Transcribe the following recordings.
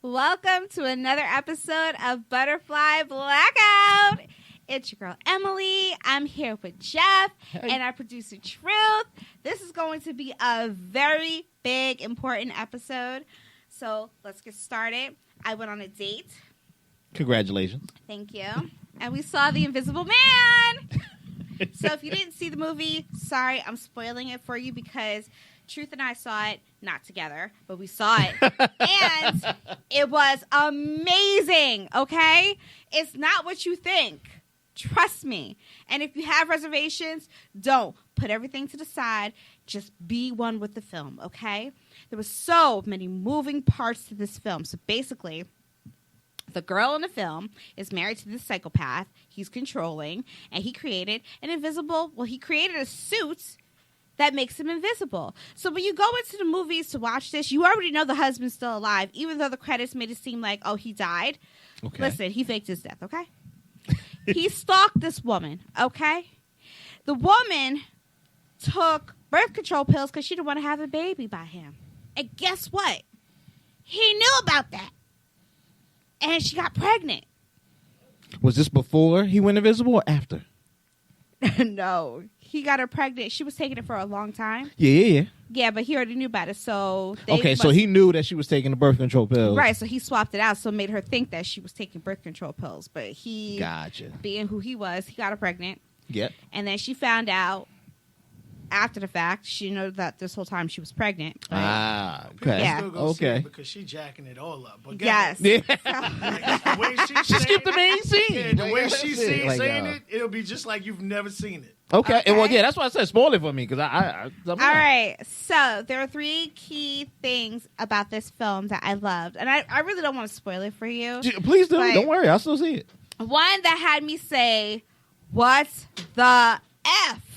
Welcome to another episode of Butterfly Blackout. It's your girl, Emily. I'm here with Jeff and our producer, Truth. This is going to be a very big, important episode. So let's get started. I went on a date. Congratulations. Thank you. And we saw The Invisible Man. So if you didn't see the movie, sorry, I'm spoiling it for you because Truth and I saw it, not together, but we saw it. And it was amazing, okay? It's not what you think. Trust me. And if you have reservations, don't. Put everything to the side. Just be one with the film, okay? There were so many moving parts to this film. So basically, the girl in the film is married to this psychopath. He's controlling, and he created he created a suit that makes him invisible. So when you go into the movies to watch this, you already know the husband's still alive, even though the credits made it seem like, oh, he died. Okay. Listen, he faked his death, okay? He stalked this woman, okay? The woman took birth control pills because she didn't want to have a baby by him. And guess what? He knew about that. And she got pregnant. Was this before he went invisible or after? No. He got her pregnant. She was taking it for a long time. Yeah. Yeah, but he already knew about it. So So he knew that she was taking the birth control pills. Right, so he swapped it out, so it made her think that she was taking birth control pills. But he, Gotcha. being who he was, he got her pregnant. Yep. And then she found out after the fact. She didn't know that this whole time she was pregnant. Ah, okay. Yeah. Still go see it because she jacking it all up. But Yes. Yeah. like, the way She skipped the main scene. Yeah, the way she's saying Like, it, it'll be just like you've never seen it. Okay. Okay. Well, yeah, that's why I said spoil it for me because I'm All right, so there are three key things about this film that I loved. And I really don't want to spoil it for you. Please do. But- Don't worry. I'll still see it. One that had me say, what the F?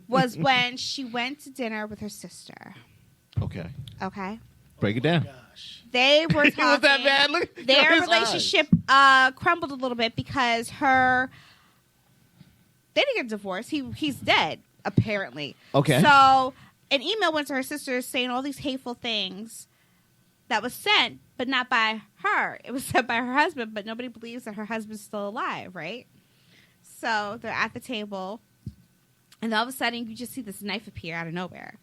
was when she went to dinner with her sister. Okay. Okay? Break it down. Gosh. They were talking. Was that bad? Look, Their his relationship crumbled a little bit because they didn't get divorced. He's dead, apparently. Okay. So an email went to her sister saying all these hateful things that was sent, but not by her. It was sent by her husband, but nobody believes that her husband's still alive, right? So they're at the table, and all of a sudden you just see this knife appear out of nowhere.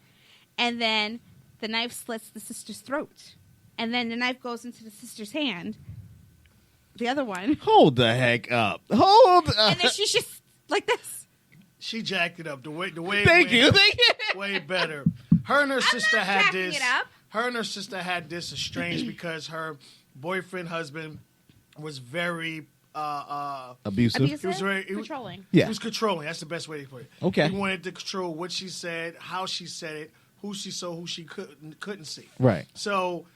And then the knife slits the sister's throat. And then the knife goes into the sister's hand. The other one. Hold the heck up. Hold up. And then she's just like this. She jacked it up the way. Thank you. Way better. Her and her sister not had jacking this. it up. Her and her sister had this estranged because her husband was very Abusive. He was very Controlling. Yeah. He was controlling. That's the best way to put it. Okay. He wanted to control what she said, how she said it, who she saw, who she couldn't see. Right. So,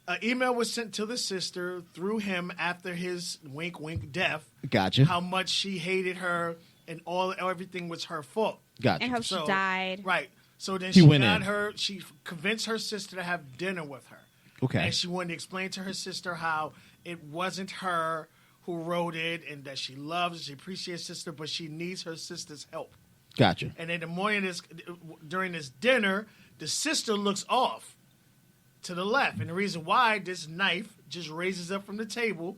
an email was sent to the sister through him after his wink, wink death. Gotcha. How much she hated her and everything was her fault. Gotcha. And how she died. Right. So then He she went got in. her. She convinced her sister to have dinner with her. Okay. And she wanted to explain to her sister how it wasn't her who wrote it and that she loves, she appreciates sister, but she needs her sister's help. Gotcha. And in the morning, during this dinner, the sister looks off to the left. And the reason why, this knife just raises up from the table,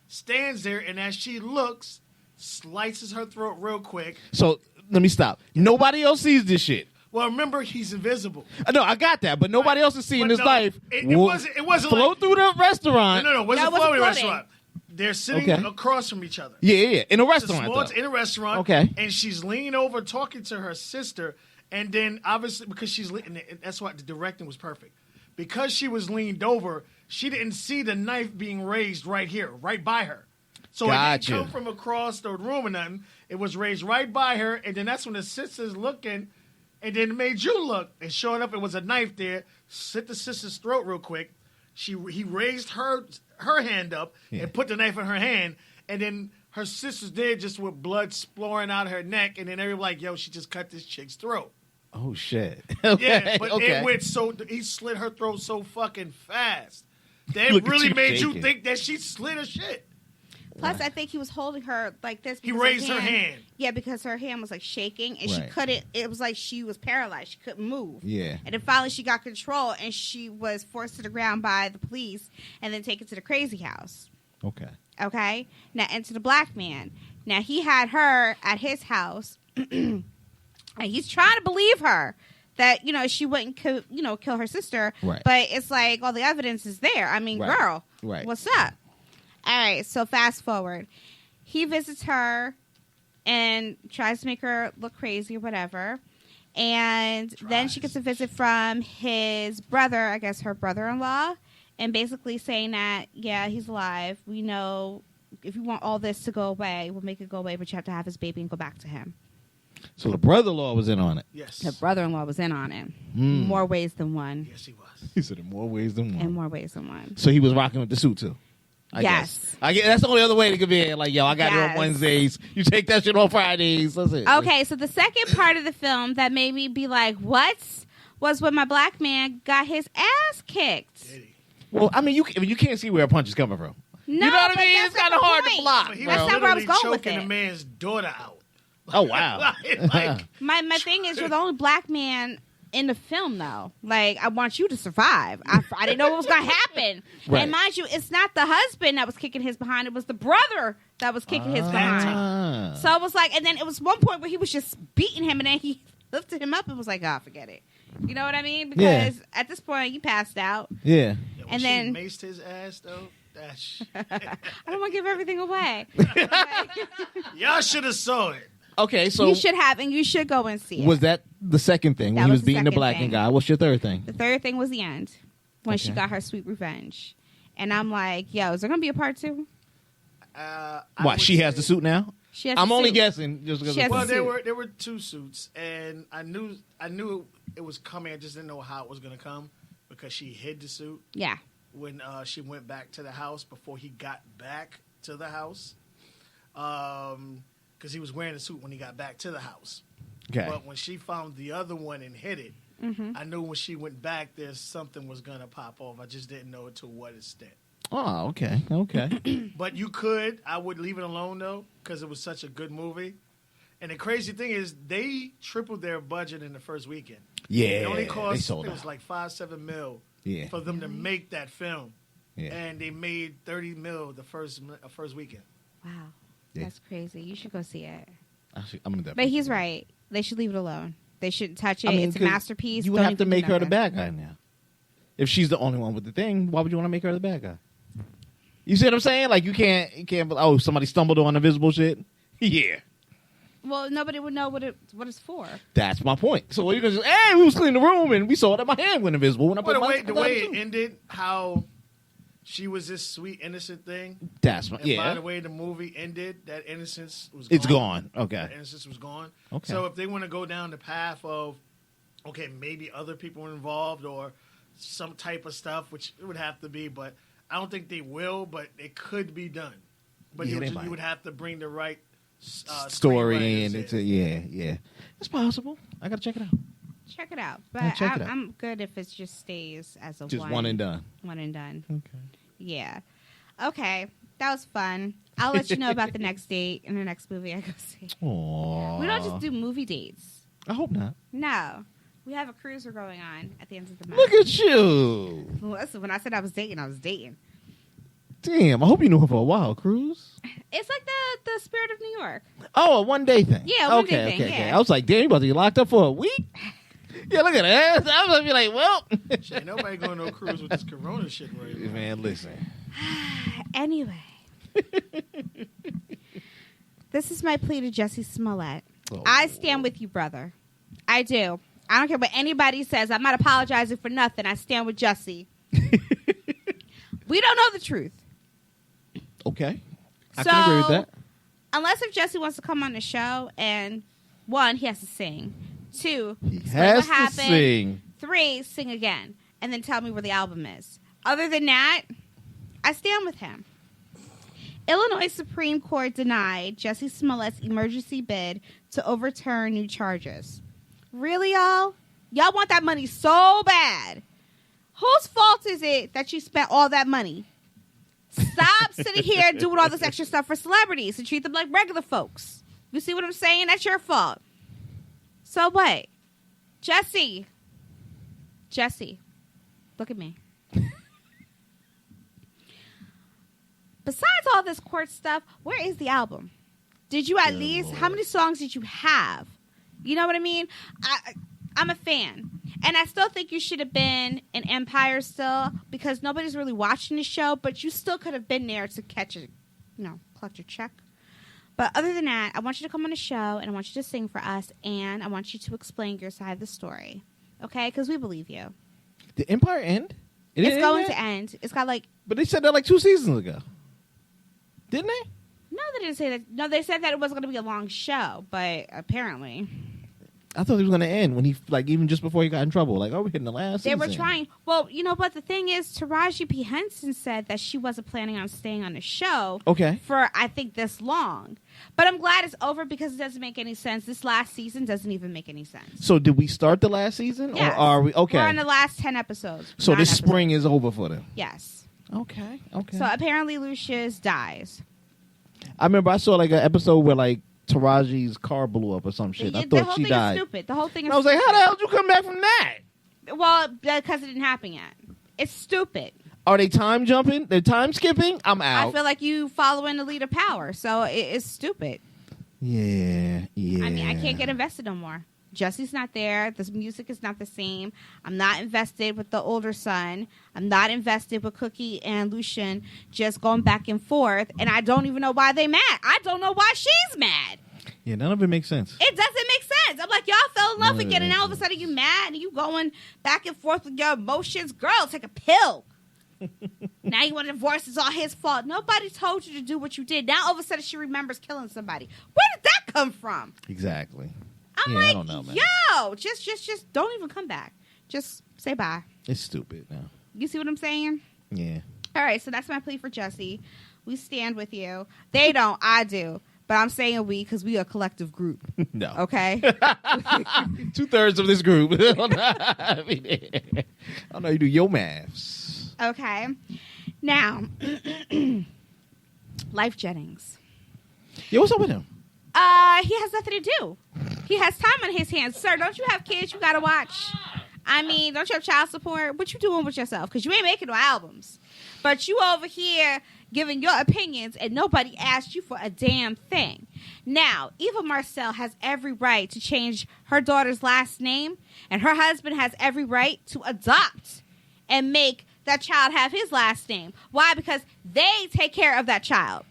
stands there, and as she looks, slices her throat real quick. So let me stop. Nobody else sees this shit. Well, remember, he's invisible. No, I got that, but nobody else is seeing But this no, knife. it wasn't float like- through the restaurant. No, it wasn't No, it wasn't floating floating. restaurant. They're sitting Okay. across from each other. Yeah. In a It's restaurant. small, though. in a restaurant. Okay. And she's leaning over talking to her sister. And then, obviously, because she's leaning, that's why the directing was perfect. Because she was leaned over, she didn't see the knife being raised right here, right by her. So it Gotcha. didn't come from across the room or nothing. It was raised right by her. And then that's when the sister's looking. And then it made you look. And showing up, it was a knife there. Slit the sister's throat real quick. He raised her hand up and put the knife in her hand, and then her sister's there just with blood sploring out her neck, and then everybody like, yo, she just cut this chick's throat. Oh shit. Okay. Yeah, but okay. it went he slit her throat so fucking fast that Look it at really you made you shaking. think that she slit her shit. Plus, I think he was holding her like this. He because raised her hand. Yeah, because her hand was like shaking, and she Right. couldn't. It was like she was paralyzed. She couldn't move. Yeah. And then finally, she got control, and she was forced to the ground by the police, and then taken to the crazy house. Okay. Okay. Now, into the black man. Now he had her at his house, and he's trying to believe her that she wouldn't kill her sister. Right. But it's like all the evidence is there. I mean, Right. girl, Right. what's up? All right. So fast forward, he visits her and tries to make her look crazy or whatever. And then she gets a visit from his brother, I guess her brother-in-law, and basically saying that, yeah, he's alive. We know if you want all this to go away, we'll make it go away, but you have to have his baby and go back to him. So the brother-in-law was in on it. Yes. The brother-in-law was in on it. Mm. More ways than one. Yes, he was. He said in more ways than one. In more ways than one. So he was rocking with the suit too. I Yes. guess. I guess that's the only other way it could be. Like, yo, I got it on Yes. Wednesdays. You take that shit on Fridays. That's it. Okay, so the second part of the film that made me be like, what? Was when my black man got his ass kicked. Did he? Well, I mean, you can't see where a punch is coming from. No, you know what I but mean? that's It's kind not of the hard to point. block. But he bro. was That's not where I was literally going with choking it. the man's daughter out. Oh wow. like, My thing is, you're the only black man in the film, though. Like, I want you to survive. I didn't know what was going to happen. Right. And mind you, it's not the husband that was kicking his behind. It was the brother that was kicking his behind. Ah. So it was like, and then it was one point where he was just beating him, and then he lifted him up and was like, oh, forget it. You know what I mean? Because Yeah. at this point, you passed out. Yeah. yeah, when And she then- maced his ass though. That's I don't want to give everything away. y'all should have saw it. Okay, so You should have, and you should go and see it. was that the second thing That when he was was the beating the second black thing. guy? What's your third thing? The third thing was the end, when she Okay. got her sweet revenge. And I'm like, yo, is there going to be a part 2? I What? would She has say- the suit now. She has I'm the only suit. guessing. Just because She has Well, the suit. there were two suits, and I knew it was coming. I just didn't know how it was going to come because she hid the suit Yeah. when she went back to the house before he got back to the house. Because he was wearing the suit when he got back to the house. Okay. But when she found the other one and hid it, Mm-hmm. I knew when she went back, there's something was going to pop off. I just didn't know to what extent. Oh, okay. Okay. But I would leave it alone though, because it was such a good movie. And the crazy thing is, they tripled their budget in the first weekend. Yeah. It only they cost, sold it was out. like $5-7 mil Yeah. for them to make that film. Yeah. And they made $30 mil the first weekend. Wow. Yeah. That's crazy. You should go see it. Actually, I'm gonna But definitely. he's right. They should leave it alone. They shouldn't touch it. I mean, It's a 'cause masterpiece. You would Don't have to even do make her the nothing. bad guy now. If she's the only one with the thing, why would you want to make her the bad guy? You see what I'm saying? Like you can't. Oh, somebody stumbled on invisible shit. Yeah. Well, nobody would know what it's for. That's my point. So you're gonna say, hey, we was cleaning the room and we saw that my hand went invisible when I put Well, my the way it ended, how she was this sweet, innocent thing. That's my And by yeah. the way the movie ended, that innocence was It's gone. Okay. That innocence was gone. Okay. So if they want to go down the path of, okay, maybe other people were involved or some type of stuff, which it would have to be, but I don't think they will, but it could be done. But Yeah, you, they would, might. you would have to bring the right Story screenwriters and in. it's yeah. It's possible. I gotta check it out. Check it out. Yeah, But check it out. I'm good if it just stays as a Just one and done. One and done. Okay. Yeah. Okay. That was fun. I'll let you know about the next date and the next movie I go see. Aww. We don't just do movie dates. I hope not. No. We have a cruise we're going on at the end of the month. Look at you. Listen, when I said I was dating. Damn. I hope you knew her for a while, Cruz. It's like the Spirit of New York. Oh, a one-day thing. Yeah, a one-day okay, thing, okay. yeah. I was like, damn, you about to get locked up for a week? Yeah, look at that. I was gonna be like, well, Shit, ain't nobody going on a cruise with this corona shit right now. man, listen. Anyway. This is my plea to Jussie Smollett. Oh. I stand with you, brother. I do. I don't care what anybody says. I'm not apologizing for nothing. I stand with Jussie. We don't know the truth. Okay, I So, can agree with that. Unless if Jussie wants to come on the show and, 1, he has to sing. 2, He explain has what to happened. sing. 3, sing again. And then tell me where the album is. Other than that, I stand with him. Illinois Supreme Court denied Jussie Smollett's emergency bid to overturn new charges. Really, y'all? Y'all want that money so bad. Whose fault is it that you spent all that money Stop sitting here doing all this extra stuff for celebrities and treat them like regular folks. You see what I'm saying? That's your fault. So what? Jesse, look at me. Besides all this court stuff, where is the album? Did you at least, how many songs did you have? You know what I mean? I'm a fan. And I still think you should have been in Empire still, because nobody's really watching the show, but you still could have been there to catch a, collect your check. But other than that, I want you to come on the show, and I want you to sing for us, and I want you to explain your side of the story. Okay? Because we believe you. Did Empire end? It's going to end. It's got But they said that like 2 seasons ago. Didn't they? No, they didn't say that. No, they said that it wasn't going to be a long show, but apparently. I thought it was going to end when he, even just before he got in trouble. Like, we're hitting the last season. They were trying. Well, but the thing is, Taraji P. Henson said that she wasn't planning on staying on the show for, I think, this long. But I'm glad it's over because it doesn't make any sense. This last season doesn't even make any sense. So did we start the last season? Yes. Or are we? Okay. We're on the last 10 episodes. So this spring is over for them? Yes. Okay. So apparently Lucius dies. I remember I saw an episode where Taraji's car blew up or some shit. I thought she died. The whole thing is stupid. I was like, how the hell did you come back from that? Well, because it didn't happen yet. It's stupid. Are they time jumping? They're time skipping? I'm out. I feel like you following the lead of power, so it's stupid. Yeah. I mean, I can't get invested no more. Jesse's not there. The music is not the same. I'm not invested with the older son. I'm not invested with Cookie and Lucian just going back and forth. And I don't even know why they mad. I don't know why she's mad. Yeah, none of it makes sense. It doesn't make sense. I'm like, y'all fell in love again, and now all of a sudden you mad and you going back and forth with your emotions. Girl, take a pill. Now you want to divorce. It's all his fault. Nobody told you to do what you did. Now all of a sudden she remembers killing somebody. Where did that come from? Exactly. I'm I don't know, man. Yo, just don't even come back. Just say bye. It's stupid now. You see what I'm saying? Yeah. All right, so that's my plea for Jesse. We stand with you. They don't. I do. But I'm saying we because we are a collective group. No. Okay? 2/3 of this group. I don't know. You do your maths. Okay. Now, Life Jennings. Yeah, what's up with him? He has nothing to do. He has time on his hands. Sir, don't you have kids you gotta watch? I mean, don't you have child support? What you doing with yourself? Because you ain't making no albums. But you over here giving your opinions and nobody asked you for a damn thing. Now, Eva Marcel has every right to change her daughter's last name, and her husband has every right to adopt and make that child have his last name. Why? Because they take care of that child.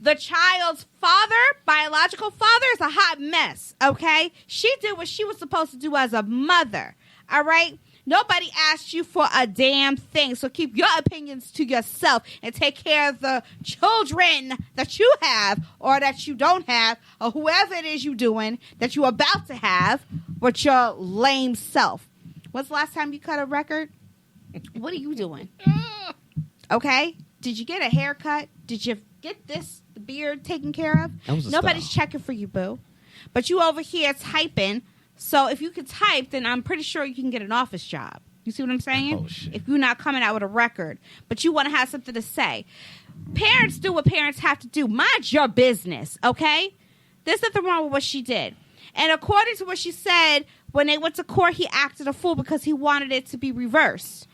The child's father, biological father, is a hot mess, okay? She did what she was supposed to do as a mother, all right? Nobody asked you for a damn thing, so keep your opinions to yourself and take care of the children that you have or that you don't have or whoever it is you're doing that you're about to have with your lame self. When's the last time you cut a record? What are you doing? Okay? Did you get a haircut? Did you get the beard taken care of? Nobody's checking for you, boo. But you over here typing. So if you can type, then I'm pretty sure you can get an office job. You see what I'm saying? Oh, shit. If you're not coming out with a record, but you want to have something to say. Parents do what parents have to do. Mind your business, okay? There's nothing wrong with what she did. And according to what she said, when they went to court, he acted a fool because he wanted it to be reversed.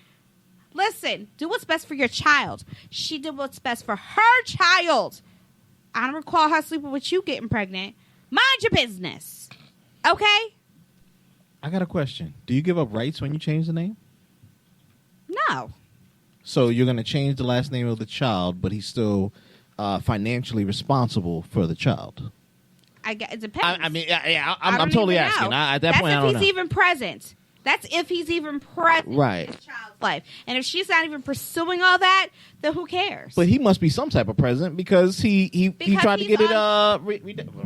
Listen, do what's best for your child. She did what's best for her child. I don't recall her sleeping with you getting pregnant. Mind your business, okay? I got a question. Do you give up rights when you change the name? No. So you're going to change the last name of the child, but he's still financially responsible for the child. It depends. I'm totally asking. At that point, I don't know. That's if he's even present. That's if he's even present right. in his child's life. And if she's not even pursuing all that, then who cares? But he must be some type of present because he tried to get it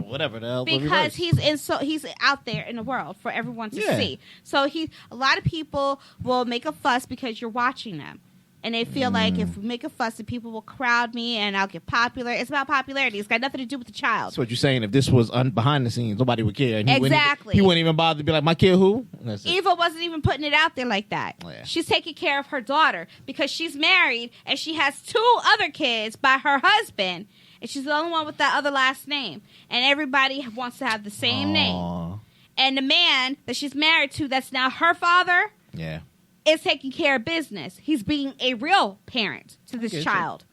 whatever the hell. Because he's out there in the world for everyone to see. So a lot of people will make a fuss because you're watching them. And they feel like if we make a fuss, the people will crowd me and I'll get popular. It's about popularity. It's got nothing to do with the child. So what you're saying, if this was behind the scenes, nobody would care. And Exactly. He wouldn't even bother to be like, my kid who? And that's it. Eva wasn't even putting it out there like that. Oh, yeah. She's taking care of her daughter because she's married and she has 2 other kids by her husband. And she's the only one with that other last name. And everybody wants to have the same name. Aw. And the man that she's married to, that's now her father, Yeah. is taking care of business. He's being a real parent to this Okay, child.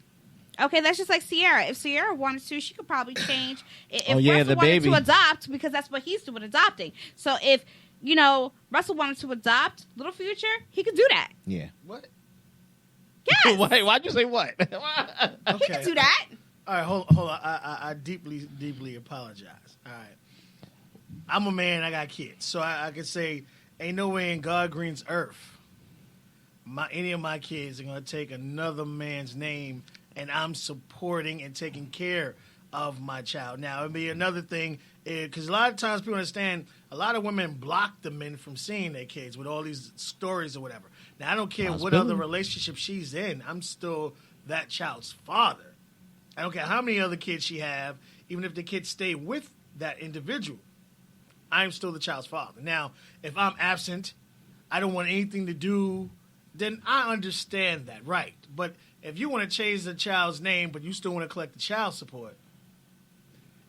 Okay, that's just like Sierra. If Sierra wanted to, she could probably change. If Oh, yeah, Russell the wanted baby. to adopt, because that's what he's doing, adopting. So if, Russell wanted to adopt Little Future, he could do that. Yeah. What? Yes. Wait, why'd you say what? He could do that. All right, hold on. I deeply, deeply apologize. All right. I'm a man. I got kids. So I could say, ain't no way in God Green's earth any of my kids are going to take another man's name, and I'm supporting and taking care of my child. Now, it'd be another thing, because a lot of times people understand a lot of women block the men from seeing their kids with all these stories or whatever. Now, I don't care what other relationship she's in. I'm still that child's father. I don't care how many other kids she have, even if the kids stay with that individual. I'm still the child's father. Now, if I'm absent, I don't want anything to do, then I understand that, right? But if you want to change the child's name, but you still want to collect the child support,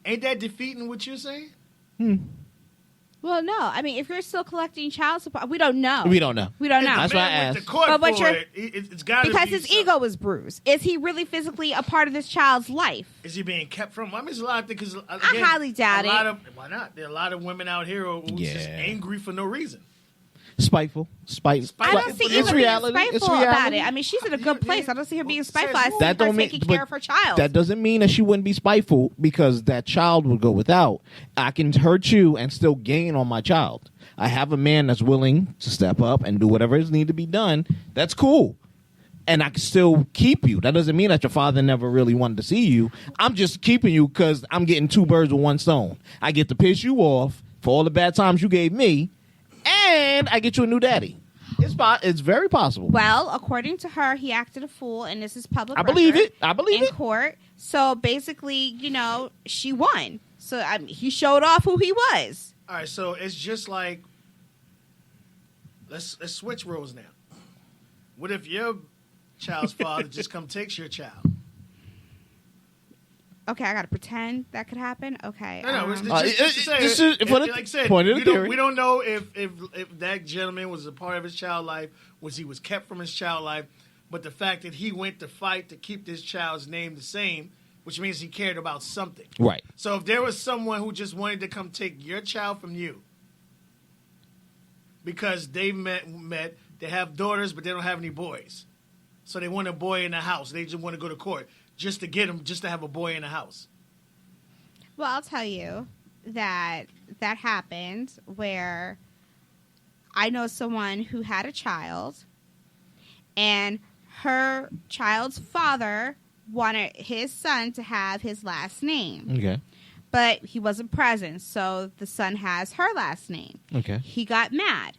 ain't that defeating what you're saying? Well, no. I mean, if you're still collecting child support, we don't know. We don't know. We don't know. That's why I Man went asked. to court But what for you're- it's got to Because be his something. ego was bruised. Is he really physically a part of this child's life? Is he being kept from? I mean, there's a lot of things. Because I highly doubt it. Why not? There are a lot of women out here who's just Yeah. angry for no reason. Spiteful. I don't see It's Eva being reality. It's spiteful about reality. it. I mean, she's in a good place. I don't see her being spiteful. I see That her don't mean- taking care but of her child. That doesn't mean that she wouldn't be spiteful because that child would go without. I can hurt you and still gain on my child. I have a man that's willing to step up and do whatever is need to be done. That's cool. And I can still keep you. That doesn't mean that your father never really wanted to see you. I'm just keeping you because I'm getting 2 birds with 1 stone. I get to piss you off for all the bad times you gave me, and I get you a new daddy. It's very possible. Well, according to her, he acted a fool, and this is public I believe record it. I believe in it. court. So basically, she won. So he showed off who he was. All right, so it's just like let's switch roles now. What if your child's father just come takes your child? Okay, I got to pretend that could happen. Okay. No, it's this just to say, is for the like I said, point of the theory. we don't know if that gentleman was a part of his child life, he was kept from his child life, but the fact that he went to fight to keep this child's name the same, which means he cared about something. Right. So if there was someone who just wanted to come take your child from you because they met, they have daughters, but they don't have any boys. So they want a boy in the house. They just want to go to court just to get him, just to have a boy in the house. Well, I'll tell you that happened where I know someone who had a child, and her child's father wanted his son to have his last name. Okay. But he wasn't present, so the son has her last name. Okay. He got mad.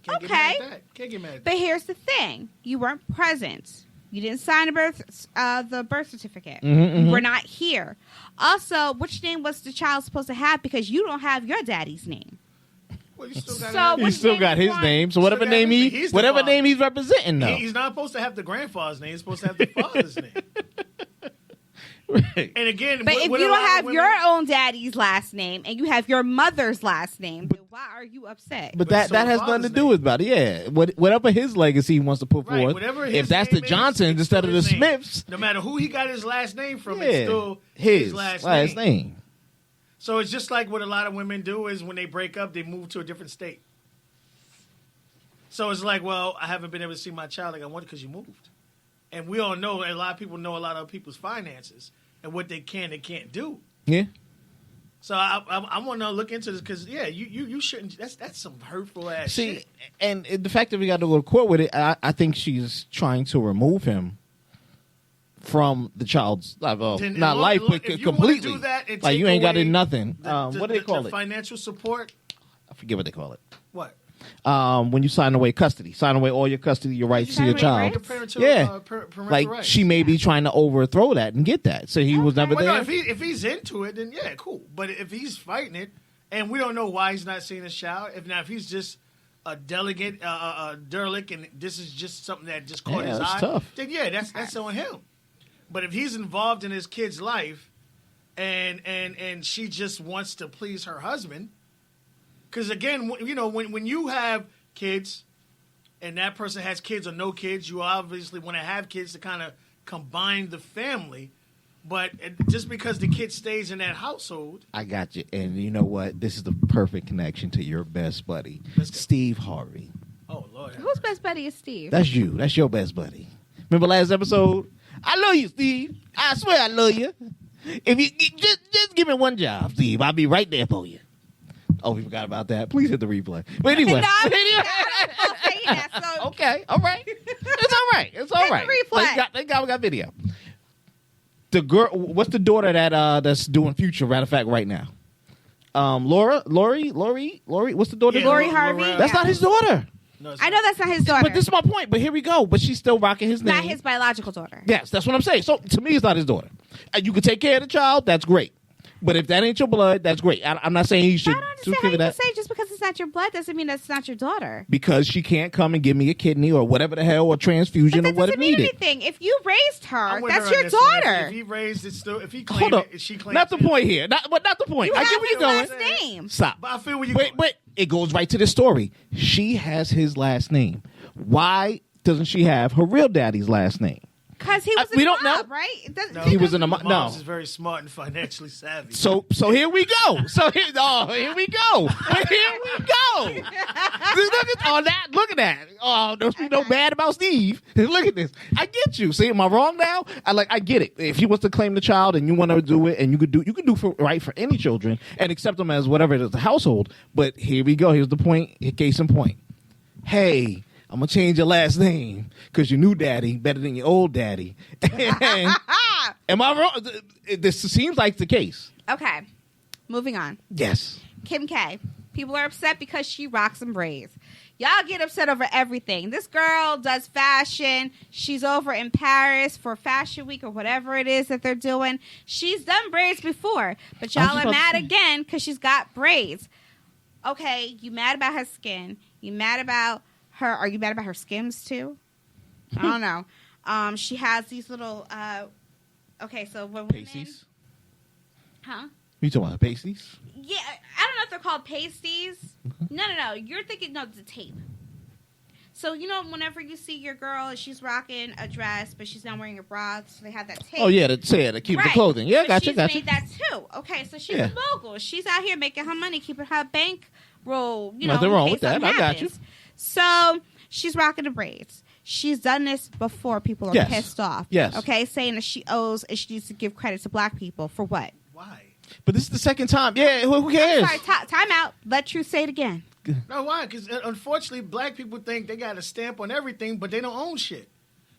Can't get Okay. mad at that. Can't get mad at that. But here's the thing. You weren't present. You didn't sign the birth certificate. You were not here. Also, which name was the child supposed to have? Because you don't have your daddy's name. Well, you still got So it. He which still name got you his want? name. So whatever Still got name his- he's the whatever father. name he's representing, though. He's not supposed to have the grandfather's name. He's supposed to have the father's name. Right. And again, But if what you a don't lot of have women- your own daddy's last name and you have your mother's last name, then why are you upset? But But so that the has nothing to father's do name. with about it. Yeah, whatever his legacy he wants to put Right, forth. whatever his If that's the name is, Johnsons it's instead of the still his name. Smiths, no matter who he got his last name from, yeah, it's still his last name. So it's just like what a lot of women do is when they break up, they move to a different state. So it's like, well, I haven't been able to see my child like I wanted because you moved. And we all know, a lot of people know a lot of people's finances and what they can and can't do. Yeah. So I want to look into this because, yeah, you shouldn't. That's some hurtful ass See, shit. and the fact that we got to go to court with it, I think she's trying to remove him from the child's life. Well, Then not look- life, look, but if you completely. wanna do that and Like take you ain't got away it nothing. The What do they call the it? Financial support. I forget what they call it. What? when you sign away custody, sign away all your custody, your rights to your Sign away child. rights? Parental, Yeah. parental Like rights. she may be trying to overthrow that and get that, so he was never Well, no, there. if he's into it, then yeah, cool. But if he's fighting it, and we don't know why he's not seeing his child, if he's just a delegate, a derelict, and this is just something that just caught Yeah, his that's eye, tough. then yeah, that's on him. But if he's involved in his kid's life, and she just wants to please her husband, because again, when you have kids, and that person has kids or no kids, you obviously want to have kids to kind of combine the family. But just because the kid stays in that household, I got you, and you know what? This is the perfect connection to your best buddy, Let's go. Steve Harvey. oh Lord, Whose best buddy is Steve? That's you. That's your best buddy. Remember last episode? I love you, Steve. I swear I love you. If you just give me one job, Steve, I'll be right there for you. Oh, we forgot about that. Please hit the replay. But anyway. No, I'm saying that, so Okay, all right. It's all right. It's all Hit the right. replay. Thank God we got video. The girl, what's the daughter that's doing Future? Matter of fact, right now, Lori. What's the daughter? Yeah, Lori Harvey. That's not his daughter. No, it's I know not. that's not his daughter. But this is my point. But here we go. But she's still rocking his name. not his biological daughter. Yes, that's what I'm saying. So to me, it's not his daughter. And you can take care of the child. That's great. But if that ain't your blood, that's great. I'm not saying you I should don't understand how give you it can that say just because it's not your blood doesn't mean that's not your daughter. because she can't come and give me a kidney or whatever the hell or transfusion But or that what doesn't it mean needed. anything. If you raised her, I'm with that's her on your this one. daughter. If he raised it, still, if he Hold claimed up. it, she claims Not the it. point here. Not the point. You I have get where his you're going. last name. Stop. But I feel where you Wait. It goes right to the story. She has his last name. Why doesn't she have her real daddy's last name? Because he was in we the don't know. mob, right? It doesn't- No, He was in the Mom's no. is very smart and financially savvy. So here we go. Here we go. Here we go. Look at all that. Look at that. Oh, don't you know bad about Steve? Look at this. I get you. See, am I wrong now? I get it. If he wants to claim the child and you want to do it, and you can do right for any children and accept them as whatever it is, the household. But here we go. Here's the point. Case in point. Hey, I'm gonna change your last name because your new daddy better than your old daddy. And, am I wrong? This seems like the case. Okay, moving on. Yes. Kim K. People are upset because she rocks some braids. Y'all get upset over everything. This girl does fashion. She's over in Paris for Fashion Week or whatever it is that they're doing. She's done braids before, but y'all just are about to mad say. again because she's got braids. Okay, you mad about her skin. You mad about her. Are you mad about her Skims too? I don't know. She has these little. Okay, so when women, Pasties? huh? You talking about pasties? Yeah, I don't know if they're called pasties. No. You're thinking the tape. So whenever you see your girl, she's rocking a dress, but she's not wearing a bra, so they have that tape. Oh yeah, to keep the Right. clothing. Yeah, So gotcha. She's made that too. Okay, so she's Yeah. a mogul. She's out here making her money, keeping her bank roll. Nothing in wrong case with that. something I got you. happens. So she's rocking the braids. She's done this before. People are Yes. pissed off. Yes. Okay, saying that she owes and she needs to give credit to black people for what? Why? But this is the second time. Yeah, who cares? Sorry, time out. Let Truth say it again. No, why? Because unfortunately, black people think they got a stamp on everything, but they don't own shit.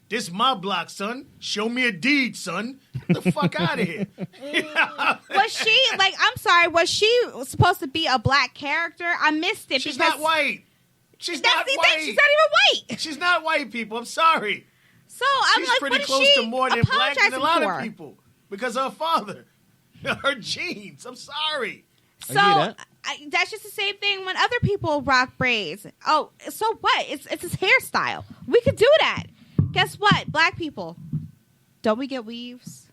This my block, son. Show me a deed, son. Get the fuck out of here. Was she I'm sorry? Was she supposed to be a black character? I missed it. She's because not white. She's That's not the white. thing. She's not even white. She's not white, people. I'm sorry. So I'm She's like, pretty what is close she to more than black than a apologizing lot for? of people because of her father, her genes. I'm sorry. So I hear that. that's just the same thing when other people rock braids. Oh, so what? It's his hairstyle. We could do that. Guess what? Black people, don't we get weaves?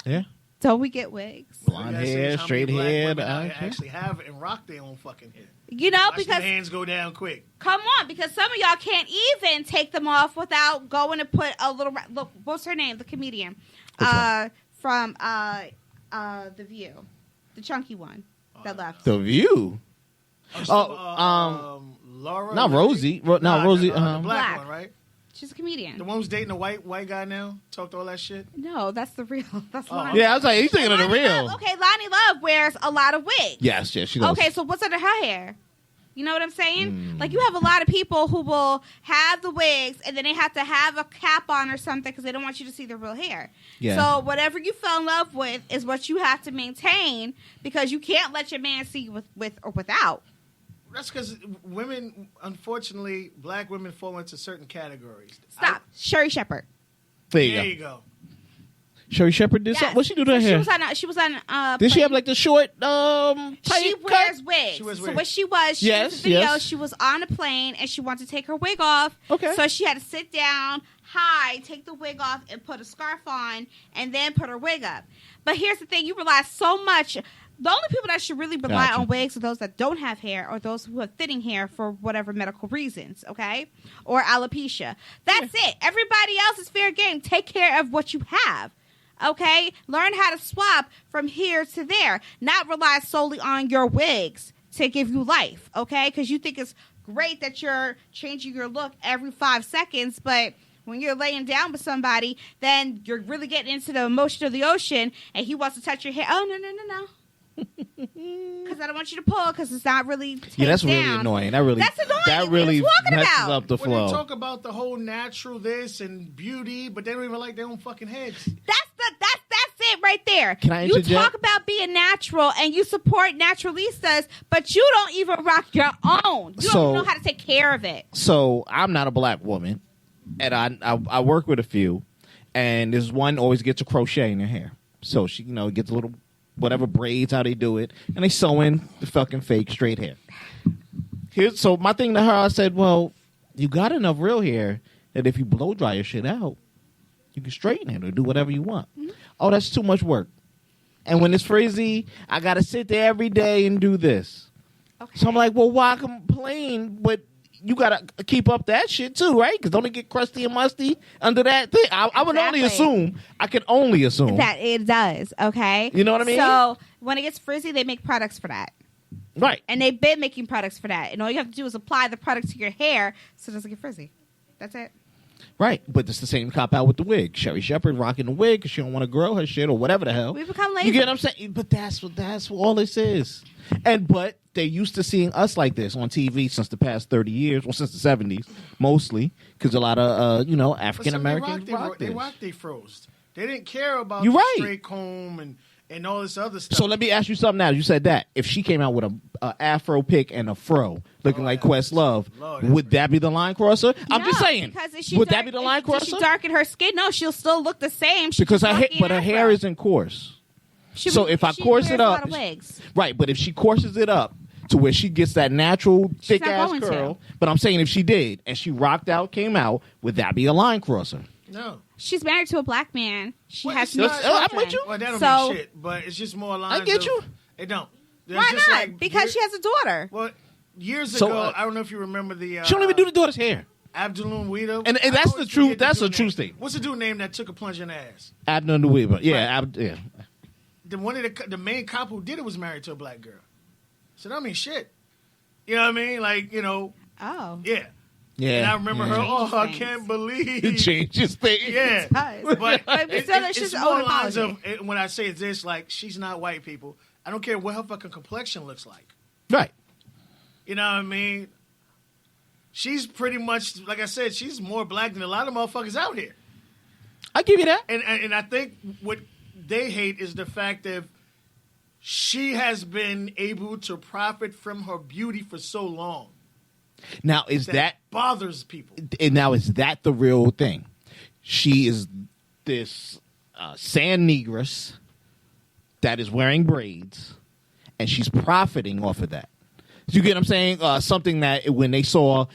Yeah. Don't we get wigs? Blonde You gotta see hair, how many straight black hair. women out here actually have and rock their own fucking hair. Watch Because them hands go down quick. come on, because some of y'all can't even take them off without going to put a little. Look, what's her name? The comedian Which one? from The View, the chunky one that left. The View. Laura. Not Rosie. Rosie. The black Black. one, right? She's a comedian. The one who's dating a white guy now. Talked all that shit. No, that's the real. That's Oh. Lonnie. Yeah, I was like, you thinking of the Lonnie real? Love, okay, Lonnie Love wears a lot of wigs. Yes, she does. Okay, so what's under her hair? You know what I'm saying? Like, you have a lot of people who will have the wigs and then they have to have a cap on or something because they don't want you to see their real hair. Yeah. So whatever you fell in love with is what you have to maintain because you can't let your man see you with or without. That's because women, unfortunately, black women fall into certain categories. Stop. Sherry Shepherd. There There you you go. go. Sherry Shepherd did Yes. something. What she do to her hair? She was on. Did she plane. have like the short tight She cut? wears wigs. She wears So wigs. what she was, Yes, was a video. yes. She was on a plane and she wanted to take her wig off. Okay. So she had to sit down, hide, take the wig off, and put a scarf on, and then put her wig up. But here's the thing: you rely so much. The only people that should really rely Gotcha. on wigs are those that don't have hair or those who have thinning hair for whatever medical reasons, okay? Or alopecia. That's it. Everybody else is fair game. Take care of what you have. Okay? Learn how to swap from here to there. Not rely solely on your wigs to give you life. Okay? Because you think it's great that you're changing your look every 5 seconds, but when you're laying down with somebody, then you're really getting into the emotion of the ocean and he wants to touch your hair. Oh, no. Because I don't want you to pull because it's not really Yeah, that's taped really down. annoying. That really That's annoying. That What are really you talking messes about? up the When they flow. talk about the whole natural this and beauty, but they don't even like their own fucking heads. That's it right there. Can I You interject? talk about being natural and you support naturalistas, but you don't even rock your own. You So- don't even know how to take care of it. So I'm not a black woman, and I work with a few, and this one always gets a crochet in her hair. So she gets a little whatever braids, how they do it, and they sew in the fucking fake straight hair. So my thing to her, I said, well, you got enough real hair that if you blow dry your shit out, you can straighten it or do whatever you want. Mm-hmm. Oh, that's too much work. And when it's frizzy, I got to sit there every day and do this. Okay. So I'm like, well, why complain? But you got to keep up that shit too, right? Because don't it get crusty and musty under that thing? I would only Exactly. assume. I can only assume. That it does, okay? You know what I mean? So when it gets frizzy, they make products for that. Right. And they've been making products for that. And all you have to do is apply the product to your hair so it doesn't get frizzy. That's it. Right. But it's the same cop out with the wig. Sherry Shepherd rocking the wig because she don't want to grow her shit or whatever the hell. We become lazy. You get what I'm saying? But that's what all this is. But they're used to seeing us like this on TV since the past 30 years. Well, since the 70s, mostly. Because a lot of, African Americans rock They this. rock, they froze. They didn't care about You're the right. straight comb and all this other stuff. So let me ask you something now. You said that. If she came out with a afro pick and a fro looking like Questlove, Lord, would that be the line crosser? I'm just No, saying. Because if she Would that be the line if crosser? she darken her skin, no, she'll still look the same. She's Because just her hair, rocking but an her hair afro. isn't coarse. She so would- if I she coarse wears it a up, lot of wigs. right? But if she courses it up to where she gets that natural thick not ass going curl, to. but I'm saying if she did and she rocked out, came out, would that be a line crosser? No. She's married to a black man. She Well, has it's no not- children. I'm with you. Well, that don't So- mean shit, but it's just more lines. I get of- you. It don't. There's Why just not? like Because she has a daughter. Well, years So, ago, I don't know if you remember the. She don't even do the daughter's hair. Abdullah Weedo. And I that's always the truth- forget the that's dude a true name. statement. What's the dude name that took a plunge in the ass? Abner the Weaver. Yeah, Right. yeah. One of the main cop who did it was married to a black girl. So that mean shit. You know what I mean? Like, Oh. yeah. Yeah. And I remember her. Changes Oh, I things. can't believe. It changes things. Yeah. does. But But still, it's just more old lines apology. of when I say this, like she's not white people. I don't care what her fucking complexion looks like. Right. You know what I mean? She's pretty much, like I said, she's more black than a lot of motherfuckers out here. I give you that. And I think what they hate is the fact that she has been able to profit from her beauty for so long. Now is that bothers people. and now is that the real thing? She is this sand negress that is wearing braids, and she's profiting off of that. You get what I'm saying? Something that when they saw,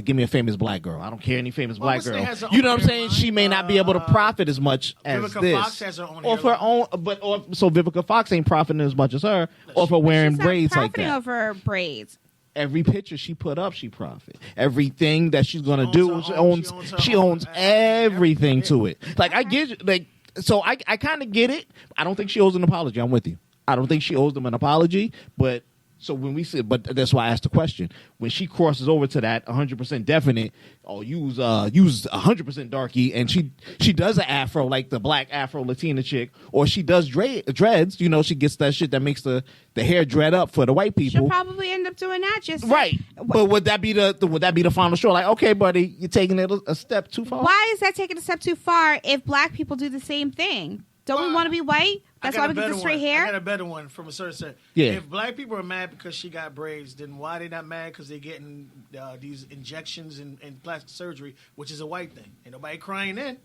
give me a famous black girl. I don't care any famous black Wesley girl. has her You know own what I'm saying? hairline. She may not be able to profit as much as Vivica this. Fox has her own off her hairline. own, so Vivica Fox ain't profiting as much as her off of wearing She's not braids like profiting that. over braids. Every picture she put up, she profit. Everything that she's gonna She do, owns she her own- owns, she owns her she own owns everything. everything Yeah. to it. Like I get you, like so I kind of get it. I don't think she owes an apology. I'm with you. I don't think she owes them an apology, but. So when we say, but that's why I asked the question. When she crosses over to that 100% definite, or use 100% darky, and she does an afro like the black Afro Latina chick, or she does dreads. She gets that shit that makes the hair dread up for the white people. She'll probably end up doing that. Just Right, but would that be the final straw? Like, okay, buddy, you're taking it a step too far. Why is that taking a step too far if black people do the same thing? Don't we Well, want to be white? That's why we get the straight I hair. got a better one from a certain set. Yeah. If black people are mad because she got braids, then why they not mad because they're getting these injections and plastic surgery, which is a white thing? Ain't nobody crying then.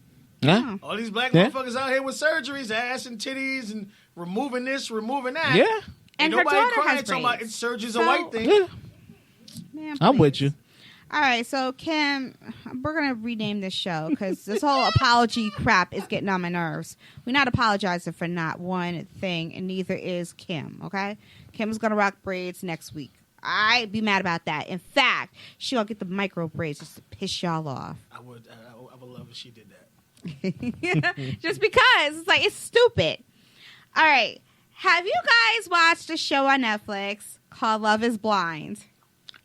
Huh? All these black Yeah. motherfuckers out here with surgeries, ass and titties, and removing this, removing that. Yeah. And Ain't her nobody daughter crying has talking about braids. it's surgery's So- a white thing. Yeah. Man, I'm please. with you. All right, so Kim, we're gonna rename this show because this whole apology crap is getting on my nerves. We're not apologizing for not one thing, and neither is Kim. Okay, Kim's gonna rock braids next week. I'd be mad about that. In fact, she gonna get the micro braids just to piss y'all off. I would love if she did that. Just because it's like it's stupid. All right, have you guys watched a show on Netflix called Love Is Blind?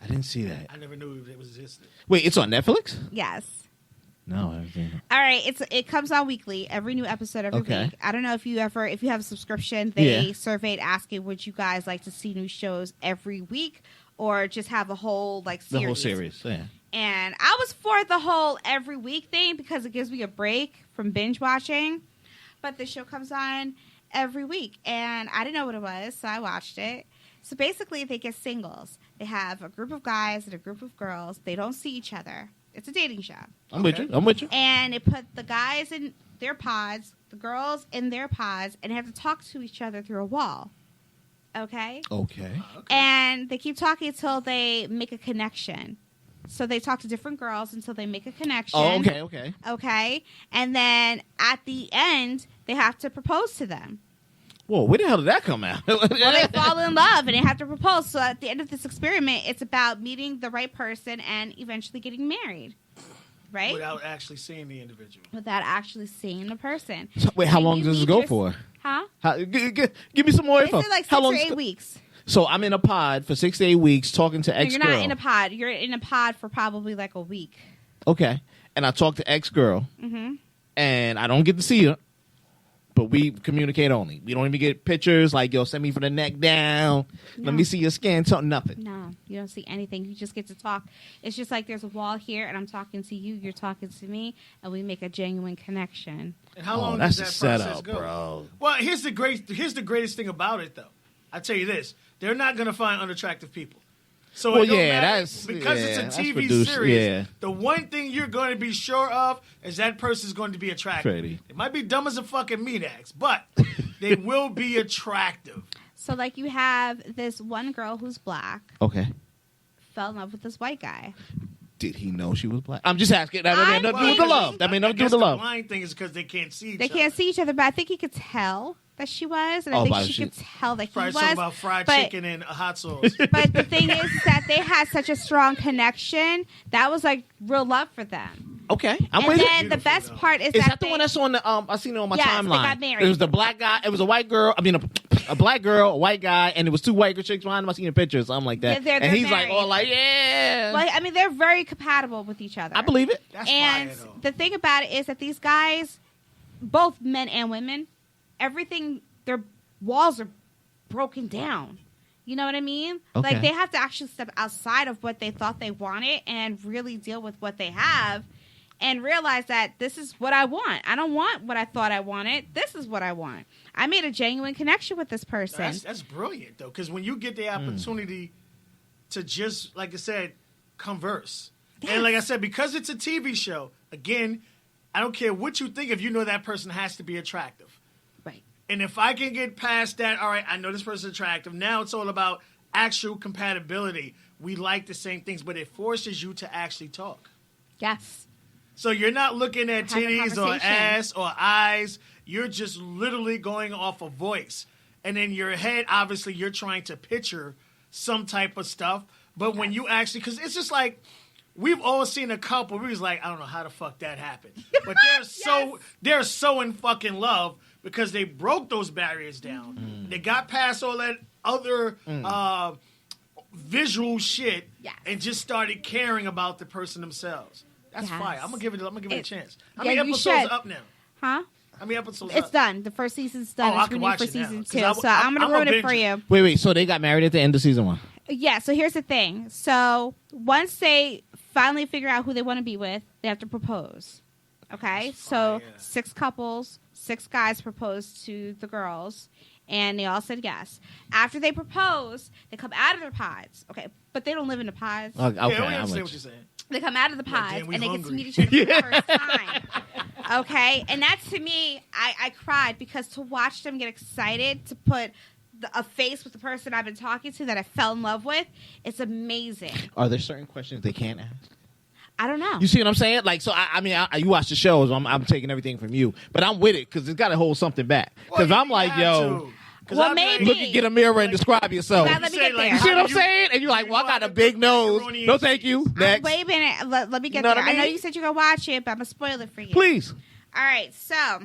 I didn't see that. I never knew it was existed. Wait, it's on Netflix? Yes. No, I haven't seen it. All right, it comes out weekly, every new episode every Okay. week. I don't know if you have a subscription, they Yeah. surveyed asking would you guys like to see new shows every week or just have a whole like series. The whole series, yeah. And I was for the whole every week thing because it gives me a break from binge watching. But the show comes on every week and I didn't know what it was, so I watched it. So basically they get singles. They have a group of guys and a group of girls. They don't see each other. It's a dating show. I'm with you. And it put the guys in their pods, the girls in their pods, and they have to talk to each other through a wall. Okay? Okay. And they keep talking until they make a connection. So they talk to different girls until they make a connection. Oh, okay. Okay? And then at the end, they have to propose to them. Whoa, where the hell did that come out? Well, they fall in love and they have to propose. So at the end of this experiment, it's about meeting the right person and eventually getting married. Right? Without actually seeing the individual. Without actually seeing the person. So, wait, how And long you does it meet go your- for? Huh? Give me some more They info. said like 6 how or long? 8 weeks. So I'm in a pod for 6 to 8 weeks talking to No, ex you're girl. not in a pod. You're in a pod for probably like a week. Okay, and I talk to ex girl, Mm-hmm. and I don't get to see her, but we communicate only. We don't even get pictures like, yo, send me from the neck down. No. Let me see your skin tone. Nothing. No, you don't see anything. You just get to talk. It's just like there's a wall here, and I'm talking to you. You're talking to me, and we make a genuine connection. And how Oh, long that's does the that process setup, go? bro. Well, here's the greatest thing about it, though. I tell you this: they're not going to find unattractive people. So Well, it don't yeah, matter, that's- because yeah, it's that's a TV produced, series. yeah. The one thing you're going to be sure of is that person's going to be attractive. Pretty. They might be dumb as a fucking meat axe, but they will be attractive. So, like, you have this one girl who's black, Okay. fell in love with this white guy. Did he know she was black? I'm just asking. That I may not do with the think- love. That may I not do guess with the love. The blind thing is because they can't see each They other. can't see each other, but I think he could tell that she was, and Oh, I by think the she could shit. tell that he Probably was. something about fried but- chicken and hot sauce. But the thing is that they had such a strong connection. That was like real love for them. Okay, I'm and with it. then the Beautiful, best though. part is Is that that the one that's on the? I seen it on my Yes, they timeline. got married. It was the black guy. It was a white girl. I mean, a black girl, a white guy, and it was two white chicks behind him. I seen the pictures, something like that. Yeah, they're and he's like, married. oh, like, yeah. Like, I mean, they're very compatible with each other. I believe it. That's And fire, though. the thing about it is that these guys, both men and women, everything, their walls are broken down. You know what I mean? Okay. Like, they have to actually step outside of what they thought they wanted and really deal with what they have and realize that this is what I want. I don't want what I thought I wanted. This is what I want. I made a genuine connection with this person. That's brilliant, though, because when you get the opportunity to just, like I said, converse. And like I said, because it's a TV show, again, I don't care what you think if you know that person has to be attractive. Right. And if I can get past that, all right, I know this person's attractive. Now it's all about actual compatibility. We like the same things, but it forces you to actually talk. Yes. So you're not looking at Have a titties or conversation. ass or eyes. You're just literally going off a voice. And in your head, obviously, you're trying to picture some type of stuff. But when you actually, because it's just like, we've all seen a couple. We was like, I don't know how the fuck that happened. But they're so in fucking love because they broke those barriers down. They got past all that other visual shit Yes. and just started caring about the person themselves. That's Yes. fire. I'm gonna give it a chance. How yeah, many you episodes should. are up now? Huh? How many episodes? It's up? done. The first season's done. Oh, I It's can renewed watch for it now, season 'cause 2. I- So I'm going I'm to ruin a it for binger. you. Wait. So they got married at the end of season 1. Yeah, so here's the thing. So once they finally figure out who they want to be with, they have to propose. Okay? That's So fire. 6 couples 6 guys proposed to the girls, and they all said yes. After they propose, they come out of their pods. Okay, but they don't live in the pods. Okay, Yeah, we I'm understand with what you. you're saying. They come out of the Like, pods, damn, we and they get to hungry. meet each other for the first time. Okay, and that to me, I cried because to watch them get excited to put a face with the person I've been talking to that I fell in love with, it's amazing. Are there certain questions they can't ask? I don't know. You see what I'm saying? Like, so I mean, you watch the shows. I'm taking everything from you, but I'm with it because it's got to hold something back. Because Well, I'm like, have yo, to. 'Cause Well, I'd be like, maybe. look and get a mirror and describe yourself. Now, let me say, get like, there. You see what how I'm do you- saying? And you're like, well, I got a the big nose. macaroni No, and thank cheese. you. Next, Wait a minute. Let me get You know there. what I I know mean? you said you're going to watch it, but I'm going to spoil it for you. please. All right, so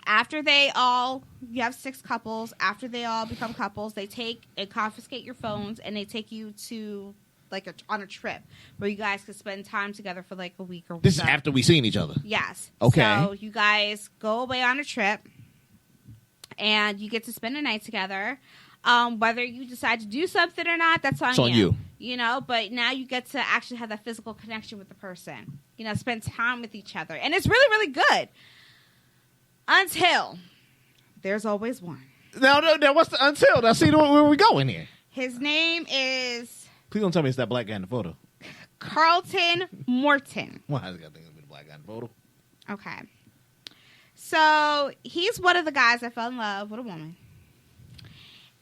after you have 6 couples. After they all become couples, they take and confiscate your phones, and they take you to on a trip where you guys can spend time together for like a week or This is so. after we seen each other. Yes. Okay. So you guys go away on a trip, and you get to spend a night together. Whether you decide to do something or not, that's on It's on you. You know, but now you get to actually have that physical connection with the person. You know, spend time with each other. And it's really, really good. Until there's always one. No. What's the until? Now, see where we going here. His name is Please don't tell me it's that black guy in the photo. Carlton Morton. Why I got to think it's the black guy in the photo? Okay. So he's one of the guys that fell in love with a woman.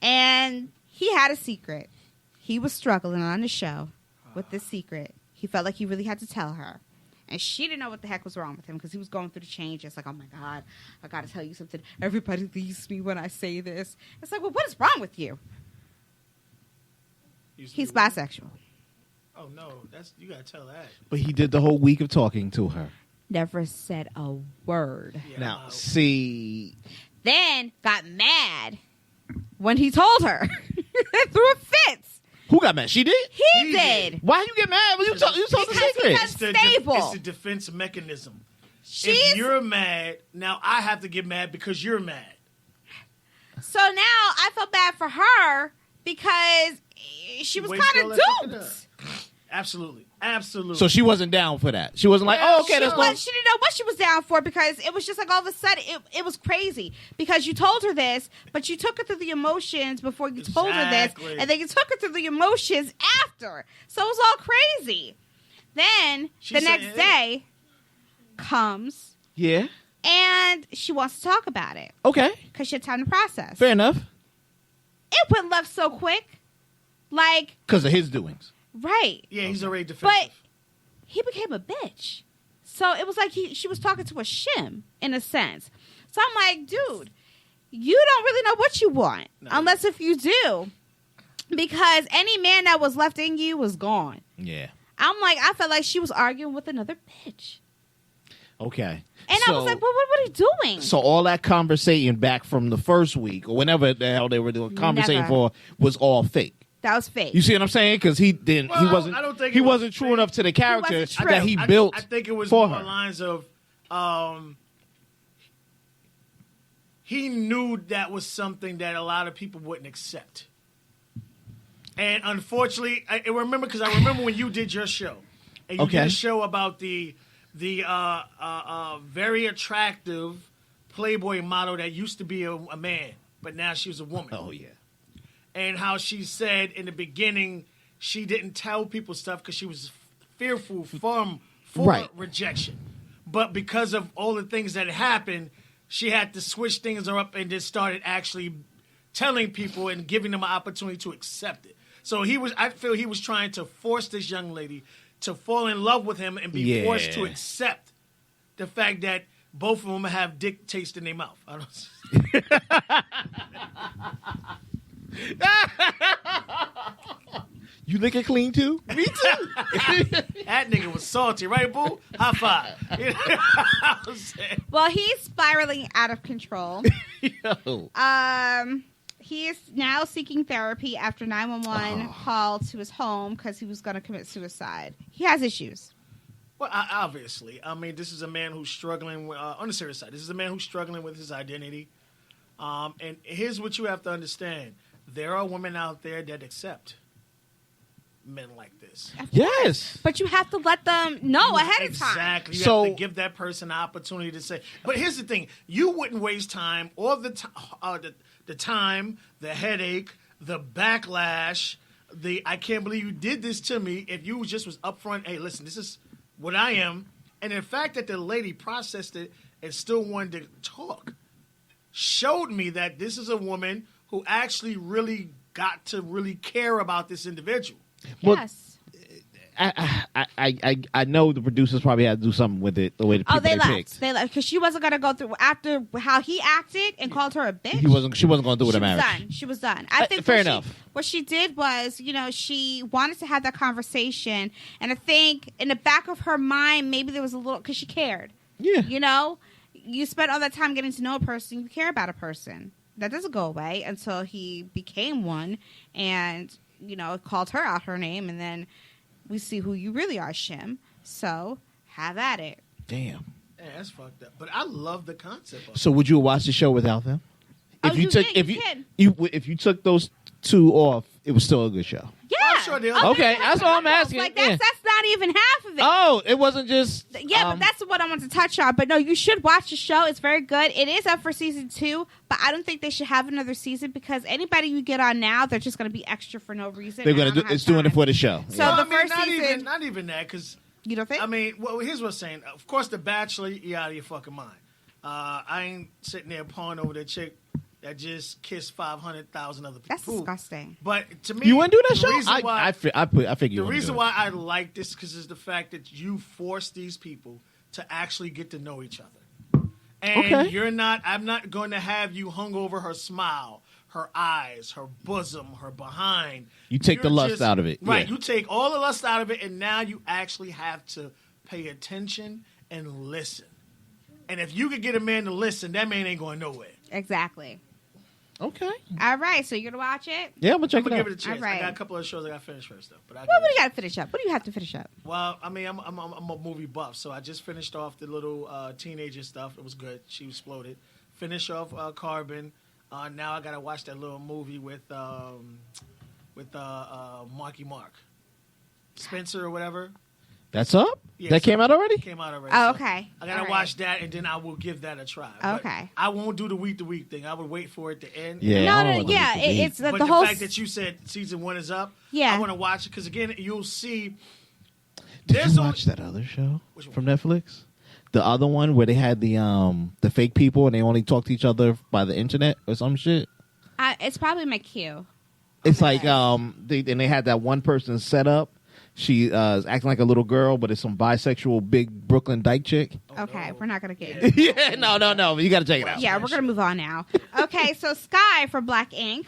And he had a secret. He was struggling on the show with this secret. He felt like he really had to tell her. And she didn't know what the heck was wrong with him because he was going through the changes. Like, oh my God, I got to tell you something. Everybody leaves me when I say this. It's like, well, what is wrong with you? He's bisexual. Oh no, you gotta tell that. But he did the whole week of talking to her. Never said a word. Yeah, Now, I'm out. see, Then got mad when he told her. Threw a fit. who got mad? She did? He He did. did. Why you get mad when you told the Because he secret? got- It's the Stable. it's the defense mechanism. She's If you're mad, now I have to get mad because you're mad. so now I felt bad for her because she was Wasted kind all of that fucking duped. Absolutely. Absolutely. So she wasn't down for that. She wasn't like, oh, okay, that's But fine. she didn't know what she was down for because it was just like all of a sudden it was crazy because you told her this, but you took her through the emotions before you told her this, Exactly. and then you took her through the emotions after. So it was all crazy. Then She the said, next "Hey." day comes Yeah. and she wants to talk about it Okay. because she had time to process. Fair enough. It went left so quick, like Because of his doings. right. Yeah, he's already defensive. But he became a bitch. So it was like she was talking to a shim in a sense. So I'm like, dude, you don't really know what you want No. unless if you do. Because any man that was left in you was gone. Yeah. I'm like, I felt like she was arguing with another bitch. Okay. And I was like, well, what are you doing? So all that conversation back from the first week or whenever the hell they were doing conversation Never. for was all fake. That was fake. You see what I'm saying? Because he didn't. he Well, wasn't. I don't think he it was wasn't true fake. enough to the character wasn't true. that he I- built. I think it was for more her. lines of he knew that was something that a lot of people wouldn't accept. And unfortunately, I remember because I remember when you did your show, and you Okay. did a show about the very attractive Playboy model that used to be a man, but now she was a woman. Oh yeah. And how she said in the beginning she didn't tell people stuff because she was fearful for Right. rejection. But because of all the things that happened, she had to switch things up and just started actually telling people and giving them an opportunity to accept it. So I feel he was trying to force this young lady to fall in love with him and be Yeah. forced to accept the fact that both of them have dick taste in their mouth. I don't. You lick it clean too? Me too. That nigga was salty, right, boo? High five. You know what I'm saying? well, he's spiraling out of control. Yo. He is now seeking therapy after 911 called to his home because he was going to commit suicide. He has issues. Well, obviously. I mean, this is a man who's struggling with, on the serious side, this is a man who's struggling with his identity. And here's what you have to understand. There are women out there that accept. men like this. Yes. But you have to let them know ahead of time. Exactly. You So- have to give that person an opportunity to say. But here's the thing: you wouldn't waste time or the time, the headache, the backlash, the I can't believe you did this to me. If you just was upfront, hey, listen, this is what I am, and the fact that the lady processed it and still wanted to talk showed me that this is a woman who actually really got to really care about this individual. Well, Yes. I know the producers probably had to do something with it, the way the people They left. picked. They left because she wasn't gonna go through after how he acted and called her a bitch. She wasn't going to do with She a was marriage. done. She was done. I think fair what enough. What she did was, she wanted to have that conversation, and I think in the back of her mind, maybe there was a little because she cared. Yeah. You spent all that time getting to know a person. You care about a person. That doesn't go away until he became one, and called her out her name, and then we see who you really are, Shim. So have at it. Damn. Yeah, that's fucked up. But I love the concept of it. So would you watch the show without them? Oh, If you you took can, if you can. if you took those two off, it was still a good show. Yeah. I'm sure they are. Okay, that's all I'm asking. Like Yeah. that's not even half of it. Oh, it wasn't just Yeah, but that's what I want to touch on. But no, you should watch the show. It's very good. It is up for season 2, but I don't think they should have another season because anybody you get on now, they're just going to be extra for no reason. they're and I going to don't do. have It's doing it time. for the show. So Yeah. the I mean, first not season- not even that, because You don't think? I mean, well, here's what I'm saying. Of course, The Bachelor, you out of your fucking mind. I ain't sitting there pawing over the chick that just kissed 500,000 other people. That's disgusting. But to me, You wouldn't do that the show? reason why- I figure you the wouldn't reason do it. why I like this is the fact that you force these people to actually get to know each other. And Okay. I'm not going to have you hung over her smile, her eyes, her bosom, her behind. You take the You're lust out of it. Right. Yeah. You take all the lust out of it, and now you actually have to pay attention and listen. And if you could get a man to listen, that man ain't going nowhere. Exactly. Okay. All right, so you're going to watch it? Yeah, I'm gonna check I'm gonna it give out. it a chance. All right. I got a couple of shows I got to finish first, though. But Well, what do you got to finish up? What do you have to finish up? Well, I mean, I'm a movie buff, so I just finished off the little teenager stuff. It was good. She exploded. Finish off Carbon. Now I gotta watch that little movie with Marky Mark, Spencer or whatever. That's up. Yeah, That so- came out already. It came out already. Oh, so okay. I gotta All right. watch that, and then I will give that a try. But Okay. I won't do the week to week thing. I would wait for it to end. Yeah. I No, don't no, want yeah. them to It's But the the whole. fact that you said season 1 is up, Yeah. I want to watch it because again, you'll see. Did There's you only- watch that other show Which one? from Netflix? The other one where they had the fake people and they only talk to each other by the internet or some shit. It's probably my cue. It's my like God. they had that one person set up. She is acting like a little girl, but it's some bisexual big Brooklyn dyke chick. Okay, no. we're not going to get into Yeah, no. You got to check it out. Yeah, we're going to move on now. Okay, so Sky from Black Ink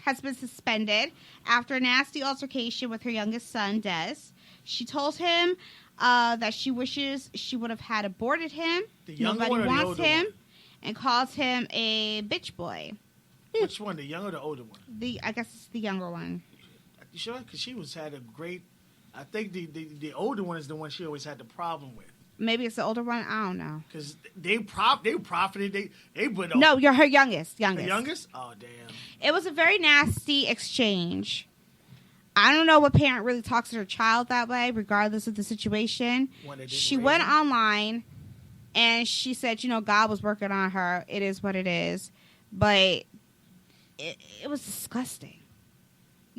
has been suspended after a nasty altercation with her youngest son, Des. She told him that she wishes she would have had aborted him. The younger Nobody one or the wants older him, one? and calls him a bitch boy. Which one, the younger or the older one? I guess it's the younger one. You sure? Because she had a great. I think the older one is the one she always had the problem with. Maybe it's the older one. I don't know. Because they profited. They put No, you're her youngest. the youngest. Oh damn. It was a very nasty exchange. I don't know what parent really talks to their child that way, regardless of the situation. When they didn't She raise went them? online and she said, God was working on her. It is what it is. But it was disgusting.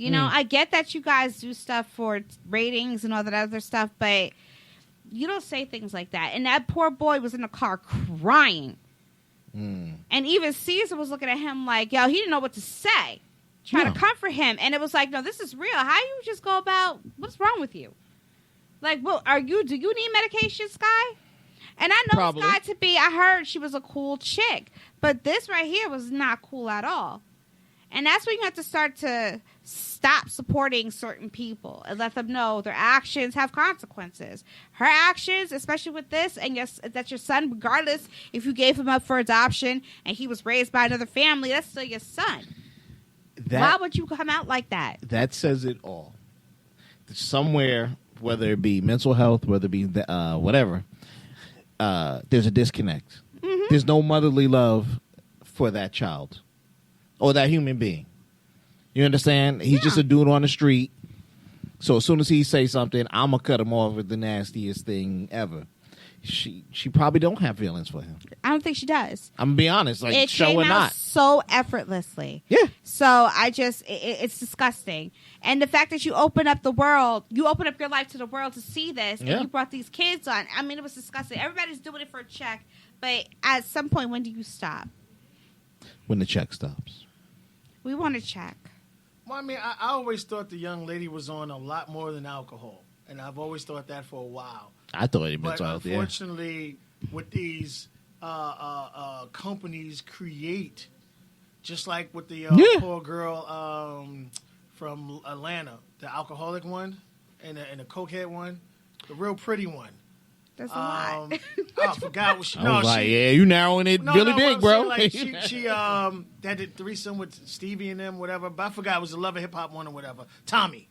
I get that you guys do stuff for ratings and all that other stuff, but you don't say things like that. And that poor boy was in the car crying. And even Caesar was looking at him like, yo, he didn't know what to say. Trying to comfort him. And it was like, no, this is real. How you just go about, what's wrong with you? Like, well, do you need medication, Sky? And I know Probably. Sky to be, I heard she was a cool chick. But this right here was not cool at all. And that's when you have to start to stop supporting certain people and let them know their actions have consequences. Her actions, especially with this, and yes, that's your son, regardless if you gave him up for adoption and he was raised by another family, that's still your son. Why would you come out like that? That says it all. Somewhere, whether it be mental health, whether it be whatever, there's a disconnect. Mm-hmm. There's no motherly love for that child or that human being. You understand? He's just a dude on the street So as soon as he say something, I'm gonna cut him off with the nastiest thing ever. She probably don't have feelings for him. I don't think she does. I'm gonna be honest, like It show came or out not. so effortlessly. Yeah. So I just, it's disgusting. And the fact that you open up the world, you open up your life to the world to see this, Yeah. and you brought these kids on. I mean, it was disgusting. Everybody's doing it for a check, but at some point, when do you stop? When the check stops. We want to check. Well, I mean, I always thought the young lady was on a lot more than alcohol, and I've always thought that for a while. I thought it But was out there. unfortunately, with these companies create, just like with the Yeah. poor girl from Atlanta, the alcoholic one, and the cokehead one, the real pretty one. That's a lot. I forgot what she. I was like, she, yeah, you narrowing it really big, bro. Like she that did threesome with Stevie and them, whatever. But I forgot it was the Love and Hip Hop one or whatever. Tommy.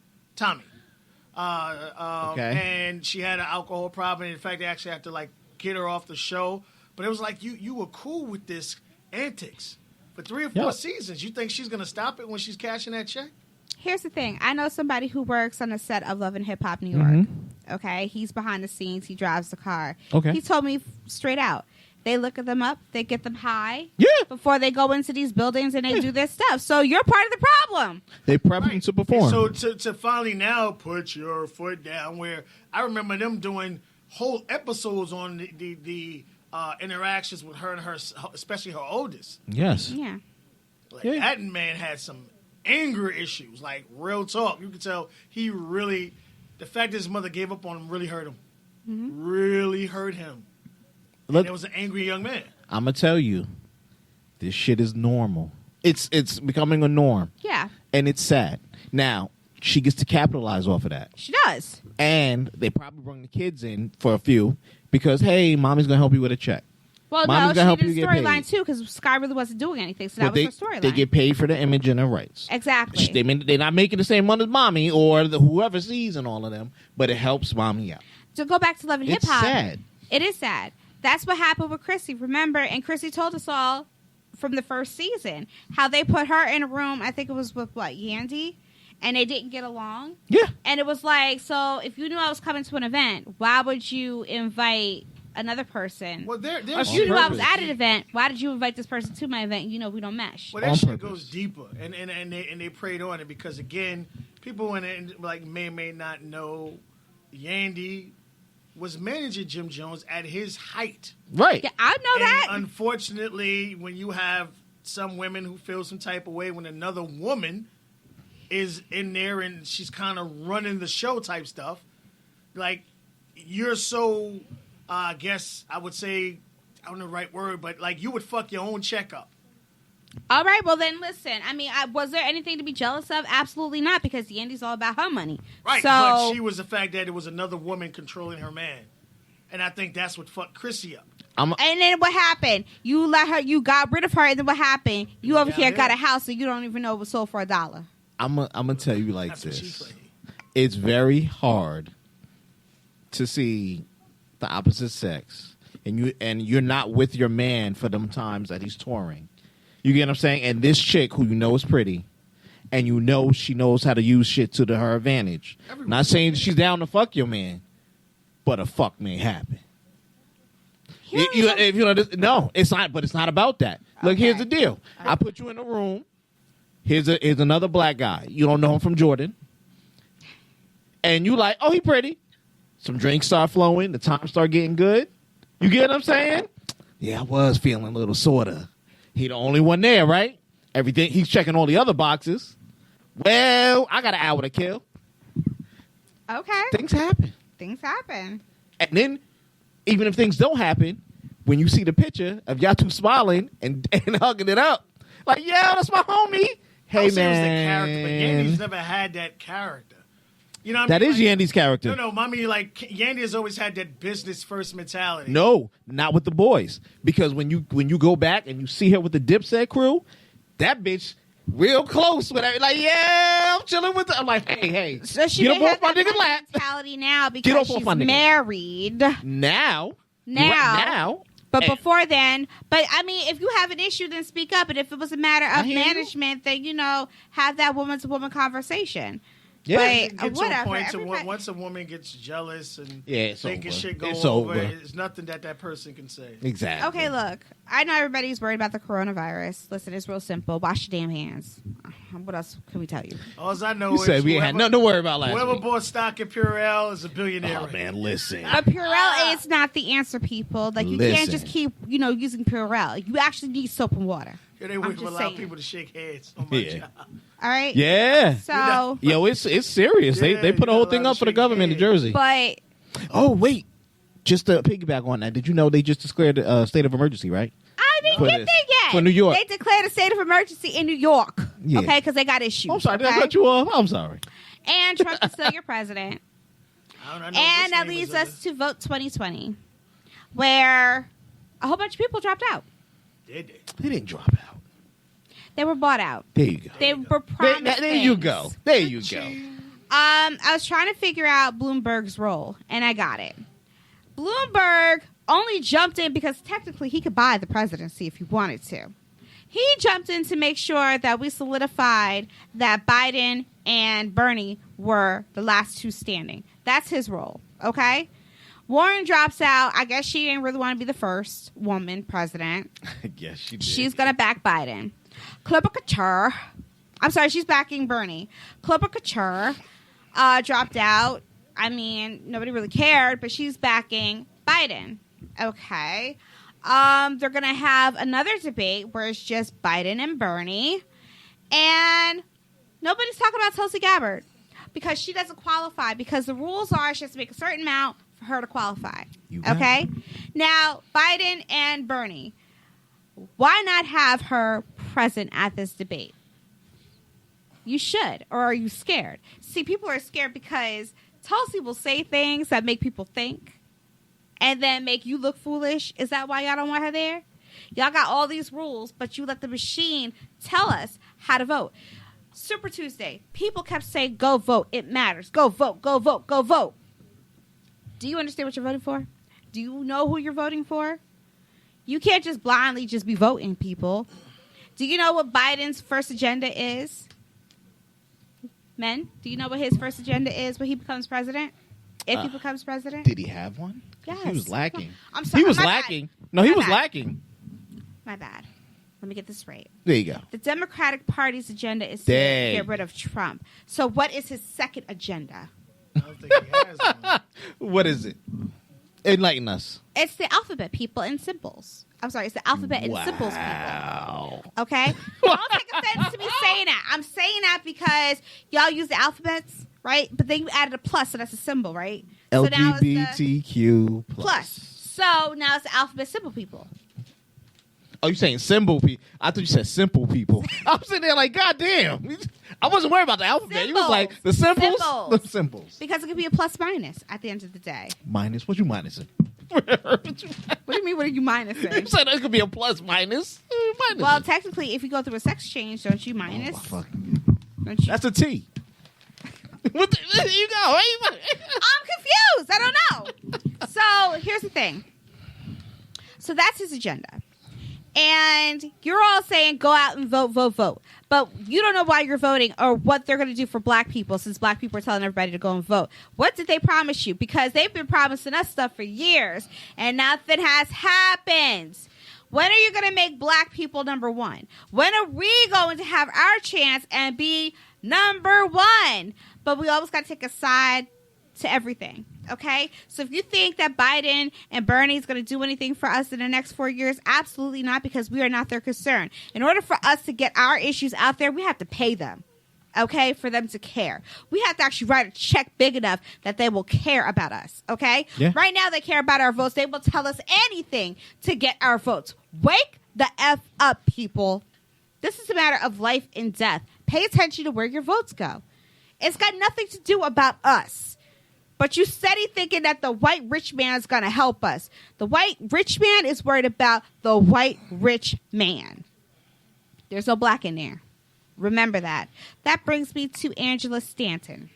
Okay. And she had an alcohol problem. And in fact, they actually had to like get her off the show. But it was like you were cool with this antics for 3 or 4 Yeah. seasons. You think she's gonna stop it when she's cashing that check? Here's the thing. I know somebody who works on the set of Love and Hip Hop New York. Mm-hmm. Okay? He's behind the scenes. He drives the car. Okay. He told me straight out. They look at them up. They get them high. Yeah. Before they go into these buildings and they do their stuff. So you're part of the problem. They prep him to perform. And so to finally now put your foot down, where I remember them doing whole episodes on the interactions with her and her, especially her oldest. yes. Yeah. Like, Yeah. that man had some anger issues, like real talk. You could tell he really, the fact that his mother gave up on him really hurt him. Really hurt him. Look, And it was an angry young man. I'm gonna tell you, this shit is normal. It's becoming a norm, Yeah. and it's sad. Now she gets to capitalize off of that, She does. and they probably bring the kids in for a few because hey, mommy's gonna help you with a check. Well, Mommy's no, gonna help she you did get a storyline paid. too because Sky really wasn't doing anything. So that But was her storyline. they get paid for the image and the rights. Exactly. They're not making the same money as mommy or whoever sees and all of them, but it helps mommy out. To go back to Love and Hip It's Hop. sad. It is sad. That's what happened with Chrissy. Remember, and Chrissy told us all from the first season how they put her in a room. I think it was with what, Yandy, and they didn't get along. Yeah. And it was like, so if you knew I was coming to an event, why would you invite another person? Well, Or there's if you knew I was purpose. at an event, why did you invite this person to my event? You know we don't mesh. Well, that On shit purpose. goes deeper, and they preyed on it because again, people in it, like may not know, Yandy was managing Jim Jones at his height. Right. Yeah, I know And that. unfortunately, when you have some women who feel some type of way when another woman is in there and she's kind of running the show type stuff, like you're so, I guess I would say, I don't know the right word, but like you would fuck your own check up. All right, well then listen. I mean, was there anything to be jealous of? Absolutely not, because Yandy's all about her money. Right, So, but she was the fact that it was another woman controlling her man. And I think that's what fucked Chrissy up. and then what happened? You let her. You got rid of her, and then what happened? You over here Yeah. got a house that you don't even know was sold for $1. I'm gonna tell you like That's what she this. played. It's very hard to see the opposite sex, and you're not with your man for them times that he's touring. You get what I'm saying? And this chick who you know is pretty, and you know she knows how to use shit to her advantage. Everyone. Not saying she's down to fuck your man, but a fuck may happen. If you know, no, it's not. But it's not about that. Look, here's the deal. I put you in a room. Here's another black guy. You don't know him from Jordan, and you like, oh, he pretty. Some drinks start flowing. The time start getting good. You get what I'm saying? Yeah, I was feeling a little sorta. He the only one there, right? Everything he's checking all the other boxes. Well, I got an hour to kill. Okay, Things happen. things happen. And then, even if things don't happen, when you see the picture of y'all two smiling and hugging it up, like, yeah, that's my homie. Hey, I would say it was the character, but man. Yandy's never had that character. You know what That I mean? is Like, Yandy's character. No, mommy, like Yandy has always had that business first mentality. No, not with the boys. Because when you go back and you see her with the Dipset crew, that bitch real close with her. Like, yeah, I'm chilling with her. I'm like, hey, So she get didn't up have off my that nigga lap. mentality now off because she's my nigga. married. Now. Now. But and- before then, but I mean, if you have an issue, then speak up. And if it was a matter I of hear you. management, then, have that woman-to-woman conversation. Yeah. But Get to a whatever. point to Everybody- once a woman gets jealous and Yeah, it's thinking over. shit go It's over, over. it's nothing that person can say. Exactly. Okay, look. I know everybody's worried about the coronavirus. Listen, it's real simple. Wash your damn hands. What else can we tell you? All I know You is said we ain't had nothing to worry about last whoever week. bought stock in Purell is a billionaire. Oh right man, listen. But Purell is not the answer, people. Like, you can't Listen. just keep, using Purell. You actually need soap and water. Yeah, they I'm wouldn't just allow saying. people to shake hands on my Yeah. job. All right? Yeah. So, Yo, it's serious. Yeah, They put a you're whole not thing allowed up to for the shake government in hands. Jersey. but Oh wait, just to piggyback on that, did you know they just declared a state of emergency, right? I didn't For get this. there yet. For New York. They declared a state of emergency in New York. Yeah. Okay? Because they got issues. I'm sorry, did I okay? cut you off? I'm sorry. And Trump is still your president. I don't know And which that name leads is it. us to vote 2020, where a whole bunch of people dropped out. Did they? They didn't drop out. They were bought out. There you go. They were promised There you things. go. There you go. I was trying to figure out Bloomberg's role, and I got it. Bloomberg only jumped in because technically he could buy the presidency if he wanted to. He jumped in to make sure that we solidified that Biden and Bernie were the last two standing. That's his role, okay? Warren drops out. I guess she didn't really want to be the first woman president. I guess she did. She's going to back Biden. Klobuchar. I'm sorry, she's backing Bernie. Klobuchar dropped out. I mean, nobody really cared, but she's backing Biden. Okay. They're going to have another debate where it's just Biden and Bernie. And nobody's talking about Tulsi Gabbard because she doesn't qualify because the rules are she has to make a certain amount for her to qualify. You got Okay? Now, Biden and Bernie, why not have her present at this debate? You should. Or are you scared? See, people are scared because Tulsi will say things that make people think and then make you look foolish. Is that why y'all don't want her there? Y'all got all these rules, but you let the machine tell us how to vote. Super Tuesday, people kept saying, go vote. It matters. Go vote. Go vote. Go vote. Do you understand what you're voting for? Do you know who you're voting for? You can't just blindly just be voting, people. Do you know what Biden's first agenda is? Men, do you know what his first agenda is when he becomes president? If he becomes president? Did he have one? Yes. He was lacking. I'm sorry. He was my lacking. Bad. No, he My was bad. lacking. My bad. Let me get this straight. There you go. The Democratic Party's agenda is to Dang. get rid of Trump. So what is his second agenda? I don't think he has one. What is it? Enlighten us. It's the alphabet people in symbols. I'm sorry, it's the alphabet and symbols people. Wow. Okay? Don't take offense to me saying that. I'm saying that because y'all use the alphabets, right? But then you added a plus, so that's a symbol, right? So now it's the LGBTQ plus. So now it's the alphabet symbol people. Oh, you saying symbol people? I thought you said simple people. I was sitting there like, God damn. I wasn't worried about the alphabet. You was like, the symbols? Symbols. The symbols. Because it could be a plus minus at the end of the day. Minus? What you minusing? What do you mean, what are you You minusing? said it could be a plus minus. Minus. Well, technically, if you go through a sex change, don't you minus? Don't you? That's a T. What the, there you go. I'm confused. I don't know. So here's the thing. So that's his agenda. And you're all saying go out and vote, vote, vote. But you don't know why you're voting or what they're going to do for black people since black people are telling everybody to go and vote. What did they promise you? Because they've been promising us stuff for years and nothing has happened. When are you going to make black people number one? When are we going to have our chance and be number one? But we always got to take a side to everything. Okay? So if you think that Biden and Bernie is going to do anything for us in the next 4 years, absolutely not, because we are not their concern. In order for us to get our issues out there, we have to pay them. Okay? For them to care. We have to actually write a check big enough that they will care about us. Okay? Yeah. Right now they care about our votes. They will tell us anything to get our votes. Wake the F up, people. This is a matter of life and death. Pay attention to where your votes go. It's got nothing to do about us. But you steady thinking that the white rich man is going to help us. The white rich man is worried about the white rich man. There's no black in there. Remember that. That brings me to Angela Stanton.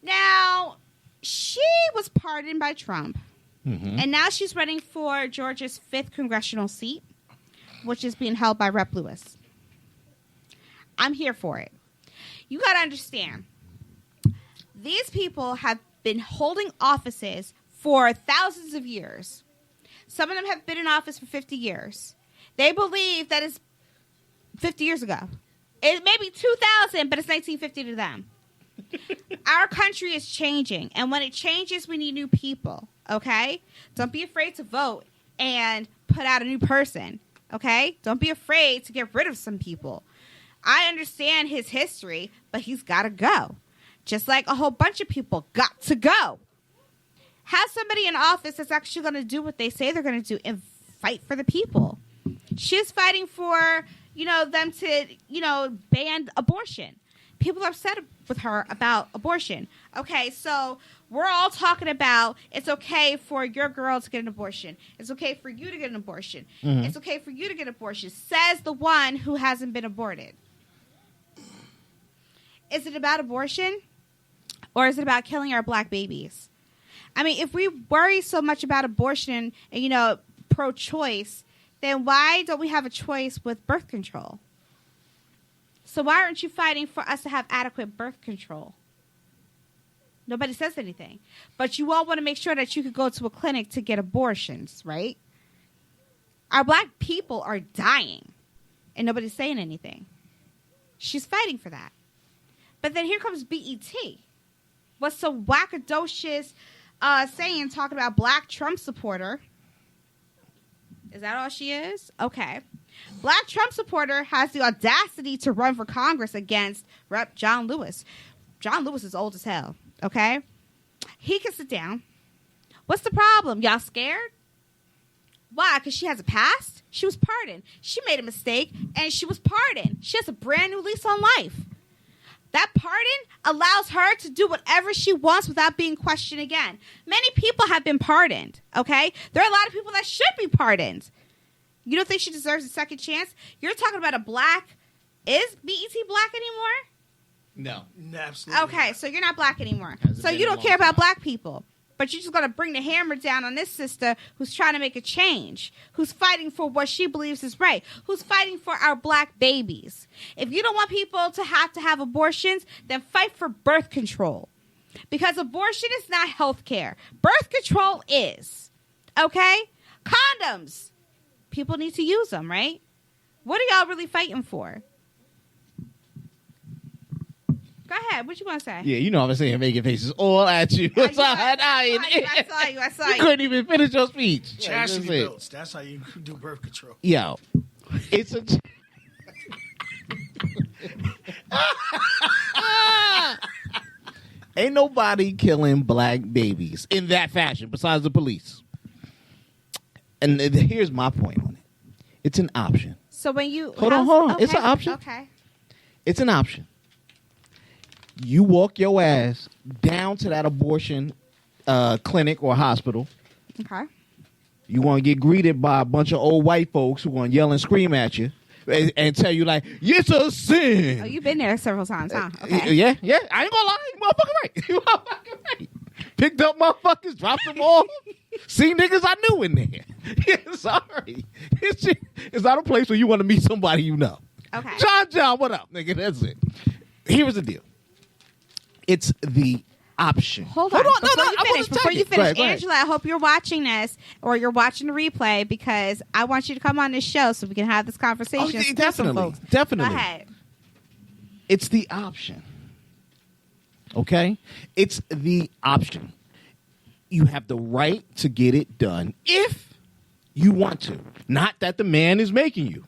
Now, she was pardoned by Trump. Mm-hmm. And now she's running for Georgia's 5th congressional seat, which is being held by Rep. Lewis. I'm here for it. You got to understand, these people have been holding offices for thousands of years. Some of them have been in office for 50 years. They believe that it's 50 years ago. It may be 2000, but it's 1950 to them. Our country is changing, and when it changes, we need new people, okay? Don't be afraid to vote and put out a new person, okay? Don't be afraid to get rid of some people. I understand his history, but he's got to go. Just like a whole bunch of people got to go. Have somebody in office that's actually going to do what they say they're going to do and fight for the people. She's fighting for, them to, ban abortion. People are upset with her about abortion. Okay, so we're all talking about it's okay for your girl to get an abortion. It's okay for you to get an abortion. Mm-hmm. It's okay for you to get an abortion, says the one who hasn't been aborted. Is it about abortion? Or is it about killing our black babies? I mean, if we worry so much about abortion and, pro-choice, then why don't we have a choice with birth control? So why aren't you fighting for us to have adequate birth control? Nobody says anything. But you all want to make sure that you could go to a clinic to get abortions, right? Our black people are dying, and nobody's saying anything. She's fighting for that. But then here comes BET. What's some wackadoocious saying talking about black Trump supporter? Is that all she is? Okay. Black Trump supporter has the audacity to run for Congress against Rep. John Lewis. John Lewis is old as hell, okay? He can sit down. What's the problem? Y'all scared? Why? Because she has a past? She was pardoned. She made a mistake, and she was pardoned. She has a brand new lease on life. That pardon allows her to do whatever she wants without being questioned again. Many people have been pardoned, okay? There are a lot of people that should be pardoned. You don't think she deserves a second chance? You're talking about a black... Is BET black anymore? No, absolutely. Okay, so you're not black anymore. Hasn't So been you in a don't care long about time. black people. But you're just going to bring the hammer down on this sister who's trying to make a change, who's fighting for what she believes is right, who's fighting for our black babies. If you don't want people to have abortions, then fight for birth control. Because abortion is not health care. Birth control is. Okay? Condoms. People need to use them, right? What are y'all really fighting for? Go ahead. What you want to say? Yeah, you know I'm saying making faces all at you. I saw you. You couldn't even finish your speech. Chastity That's it. belts. That's how you do birth control. Yo, it's a... Ain't nobody killing black babies in that fashion besides the police. And here's my point on it. It's an option. So when you... Hold on. Okay. It's an option. Okay. It's an option. You walk your ass down to that abortion clinic or hospital. Okay. You want to get greeted by a bunch of old white folks who want to yell and scream at you and tell you like, it's a sin. Oh, you've been there several times, huh? Okay. Yeah. I ain't gonna lie. You motherfucking right. You motherfucking right. Picked up motherfuckers, dropped them off. See niggas I knew in there. Yeah, sorry. It's not a place where you want to meet somebody you know. Okay. John, what up, nigga? That's it. Here's the deal. It's the option. Hold on. Before you finish, Go ahead. Angela, I hope you're watching this or you're watching the replay because I want you to come on this show so we can have this conversation. Oh, and school some folks. Definitely. Go ahead. It's the option. Okay? It's the option. You have the right to get it done if you want to. Not that the man is making you.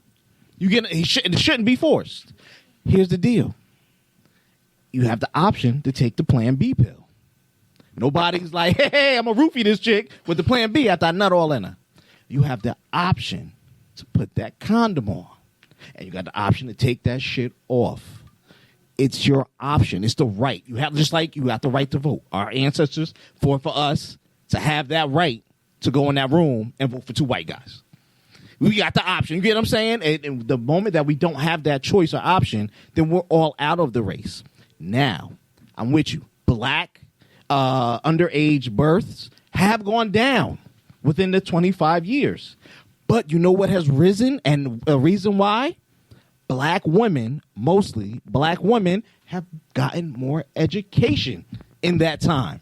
It shouldn't be forced. Here's the deal. You have the option to take the Plan B pill. Nobody's like, hey, I'm going to roofie this chick with the Plan B after I nut all in her. You have the option to put that condom on. And you got the option to take that shit off. It's your option. It's the right. You have, just like you got the right to vote. Our ancestors fought for us to have that right to go in that room and vote for two white guys. We got the option. You get what I'm saying? And the moment that we don't have that choice or option, then we're all out of the race. Now, I'm with you. Black underage births have gone down within the 25 years. But you know what has risen and a reason why? black women, mostly black women, have gotten more education in that time.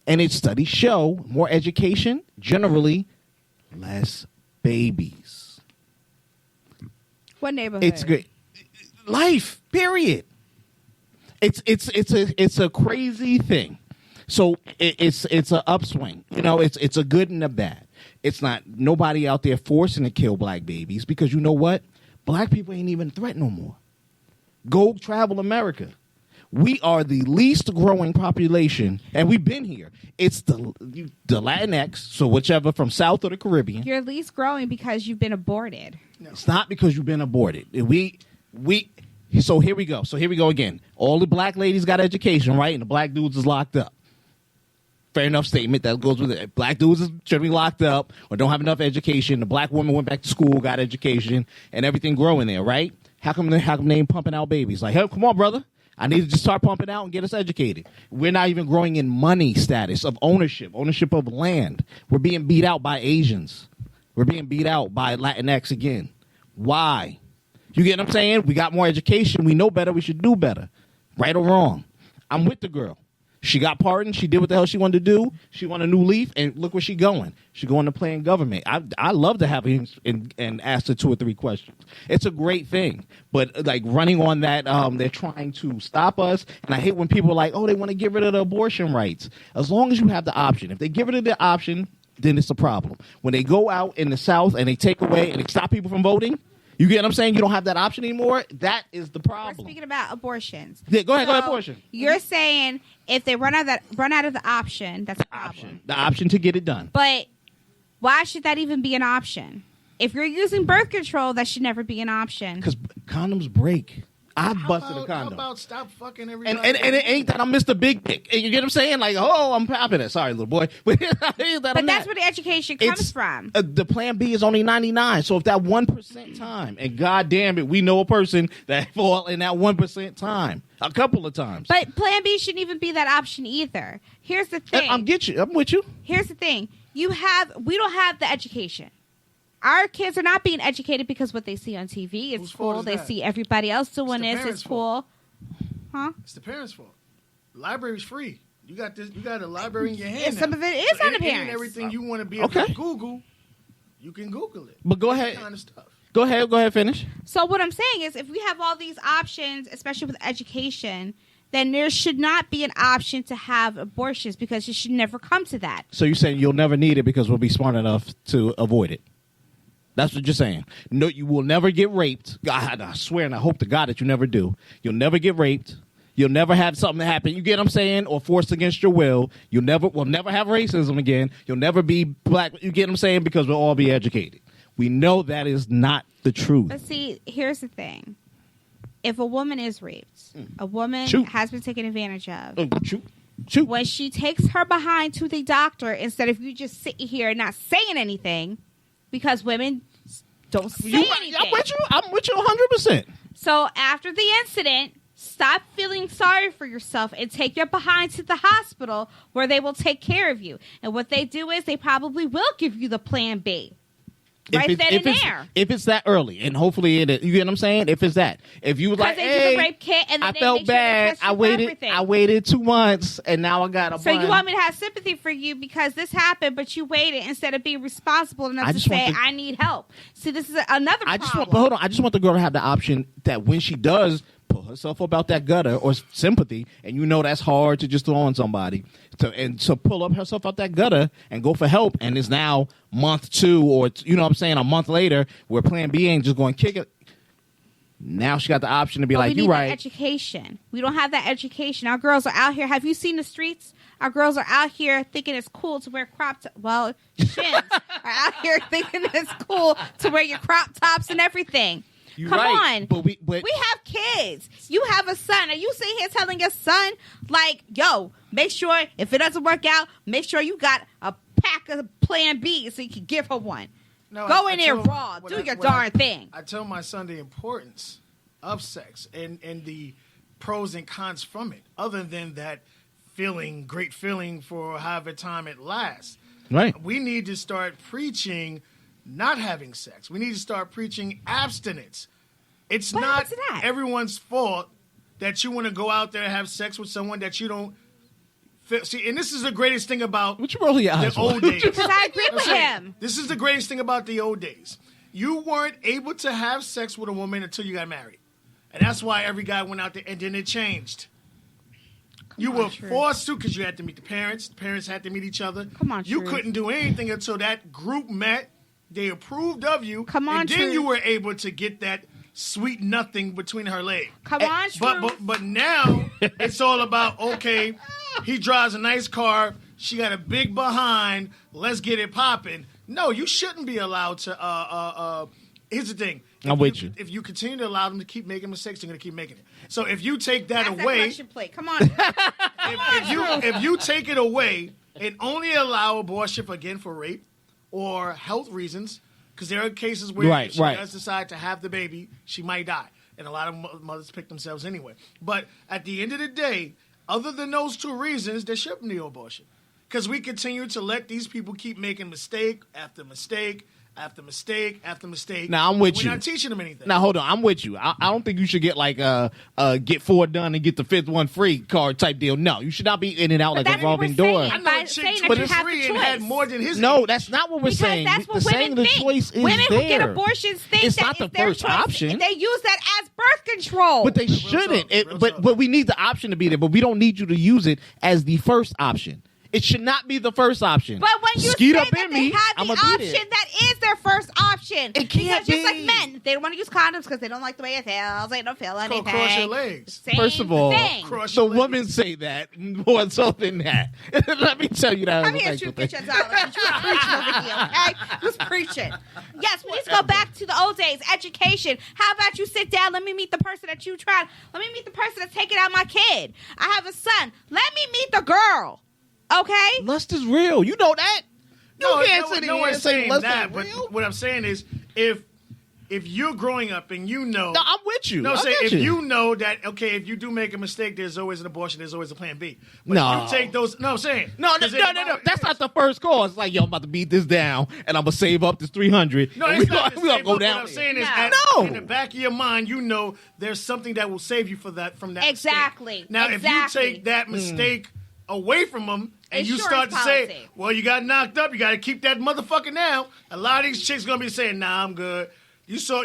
And its studies show more education, generally less babies. What neighborhood? It's great. Life, period. It's a crazy thing. So it's an upswing. You know, it's a good and a bad. It's not nobody out there forcing to kill black babies because you know what? Black people ain't even a threat no more. Go travel America. We are the least growing population, and we've been here. It's the Latinx, so whichever from South or the Caribbean. You're least growing because you've been aborted. No. It's not because you've been aborted. So here we go. So here we go again. All the black ladies got education, right? And the black dudes is locked up. Fair enough statement. That goes with it. Black dudes should be locked up or don't have enough education. The black woman went back to school, got education, and everything growing there, right? How come they ain't pumping out babies? Like, hey, come on, brother. I need to just start pumping out and get us educated. We're not even growing in money status of ownership of land. We're being beat out by Asians. We're being beat out by Latinx again. Why? You get what I'm saying? We got more education. We know better. We should do better. Right or wrong. I'm with the girl. She got pardoned. She did what the hell she wanted to do. She want a new leaf, and look where she going. She going to play in government. I love to have her and ask her 2 or 3 questions. It's a great thing. But like running on that, they're trying to stop us. And I hate when people are like, oh, they want to get rid of the abortion rights. As long as you have the option. If they get rid of the option, then it's a problem. When they go out in the South and they take away and they stop people from voting, you get what I'm saying? You don't have that option anymore. That is the problem. We're speaking about abortions. Yeah, go ahead, abortion. You're saying if they run out of the option, that's a problem. The option to get it done. But why should that even be an option? If you're using birth control, that should never be an option. Because condoms break. I busted a condom. How about stop fucking everybody? And it ain't that I'm Mr. Big Dick. You get what I'm saying? Like, oh, I'm popping it. Sorry, little boy. But that's where the education comes from. The plan B is only 99. So if that 1% time, and God damn it, we know a person that fall in that 1% time a couple of times. But plan B shouldn't even be that option either. Here's the thing. I'm with you. Here's the thing. We don't have the education. Our kids are not being educated because what they see on TV is cool. They see everybody else doing this. It's cool. Huh? It's the parents' fault. The library's free. You got this. You got a library in your hand. And some of it is on the parents. Everything you want to be able to Google, you can Google it. But go ahead. Kind of stuff. Go ahead. Finish. So what I'm saying is, if we have all these options, especially with education, then there should not be an option to have abortions because it should never come to that. So you're saying you'll never need it because we'll be smart enough to avoid it. That's what you're saying. No, you will never get raped. God, I swear, and I hope to God that you never do. You'll never get raped. You'll never have something happen. You get what I'm saying? Or forced against your will. We'll never have racism again. You'll never be black. You get what I'm saying? Because we'll all be educated. We know that is not the truth. But see, here's the thing. If a woman is raped, a woman has been taken advantage of. Shoot. When she takes her behind to the doctor, instead of you just sitting here and not saying anything, because women don't say anything. I'm with you 100%. So after the incident, stop feeling sorry for yourself and take your behind to the hospital where they will take care of you. And what they do is they probably will give you the plan B. Right then and there. If it's that early, and hopefully it is. You get what I'm saying? If it's that. If you were like, they do the rape kit and then I felt bad. I waited 2 months, and now I got a So you want me to have sympathy for you because this happened, but you waited instead of being responsible enough to say, I need help. See, this is another problem. I just want the girl to have the option that when she does pull herself up out that gutter or sympathy, and you know that's hard to just throw on somebody, to pull up herself out that gutter and go for help, and it's now month 2 or you know what I'm saying, a month later where plan B ain't just going to kick it. Now she got the option to be like, you're right. Education. We don't have that education. Our girls are out here. Have you seen the streets? Our girls are out here thinking it's cool to wear crop tops. Well, shins are out here thinking it's cool to wear your crop tops and everything. Come on. But we have kids. You have a son. Are you sitting here telling your son, like, yo, make sure if it doesn't work out, make sure you got a pack of plan B so you can give her one. No, Go in there raw. Do your darn thing. I tell my son the importance of sex and the pros and cons from it, other than that great feeling for however time it lasts. Right. We need to start preaching not having sex. We need to start preaching abstinence. It's What not happened to that? everyone's fault that you want to go out there and have sex with someone that you don't feel. See, and this is the greatest thing about What you roll your eyes the old for? days. Because I agree I'm with saying, him. This is the greatest thing about the old days. You weren't able to have sex with a woman until you got married. And that's why every guy went out there, and then it changed. You were forced to because you had to meet the parents. The parents had to meet each other. Come on, You Truth. couldn't do anything until that group met. They approved of you. Come on, and then Truth. you were able to get that sweet nothing between her legs. Come on, Truth. But now it's all about, okay, he drives a nice car. She got a big behind. Let's get it popping. No, you shouldn't be allowed to. Here's the thing. I'm with you. If you continue to allow them to keep making mistakes, they're going to keep making it. So if you take that That's away, collection plate. Come on. if you take it away and only allow abortion for rape or health reasons, because there are cases where Right, if she right. does decide to have the baby, she might die, and a lot of mothers pick themselves anyway. But at the end of the day, other than those two reasons, there shouldn't be abortion, because we continue to let these people keep making mistake after mistake after mistake after mistake. Now, I'm with We're you. not teaching them anything. Now hold on, I'm with you. I don't think you should get like a get 4 done and get the 5th one free card type deal. No, you should not be in and out like a that's what revolving we're door. saying. I know by a chick saying that took you his have the free and had choice. more than his. No, age. that's not what we're Because saying. that's what We're women saying the think. choice is Women there. who get abortions think It's that not the it's their first choice. option. They use that as birth control. But they Real shouldn't. talk, real But talk. we need the option to be there. But we don't need you to use it as the first option. It should not be the first option. But when you Skeet say up that in they me, have the I'ma be option, there. that is their first option. It can't because just like be. men, they don't want to use condoms because they don't like the way it feels. They don't feel anything. Cross your legs. Same First of all, thing. Cross the your legs. women say that more so than that. Let me tell you that. Come as a here, thankful shoot, get thing. your dollar. You were preaching over here, okay? Who's preaching? Yes, we need to go back to the old days. Education. How about you sit down? Let me meet the person that you tried. Let me meet the person that's taking out my kid. I have a son. Let me meet the girl. Okay? Lust is real. You know that. You can't sit no here one's and say saying lust that. is But real. what I'm saying is, if you're growing up and you know, No, I'm with you. no, I'm I saying get if you know that, okay, if you do make a mistake, there's always an abortion. There's always a plan B. But No. if you take those. No, I'm saying No. That's not the first call. It's like, yo, I'm about to beat this down, and I'm gonna save up this 300. No, and it's not. we gonna go What down. I'm saying is, No. in the back of your mind, you know there's something that will save you from that. Exactly. Mistake. Now, Exactly. if you take that mistake away from them and you Insurance start to say, policy. "Well, you got knocked up. You got to keep that motherfucker now." A lot of these chicks gonna be saying, "Nah, I'm good." You saw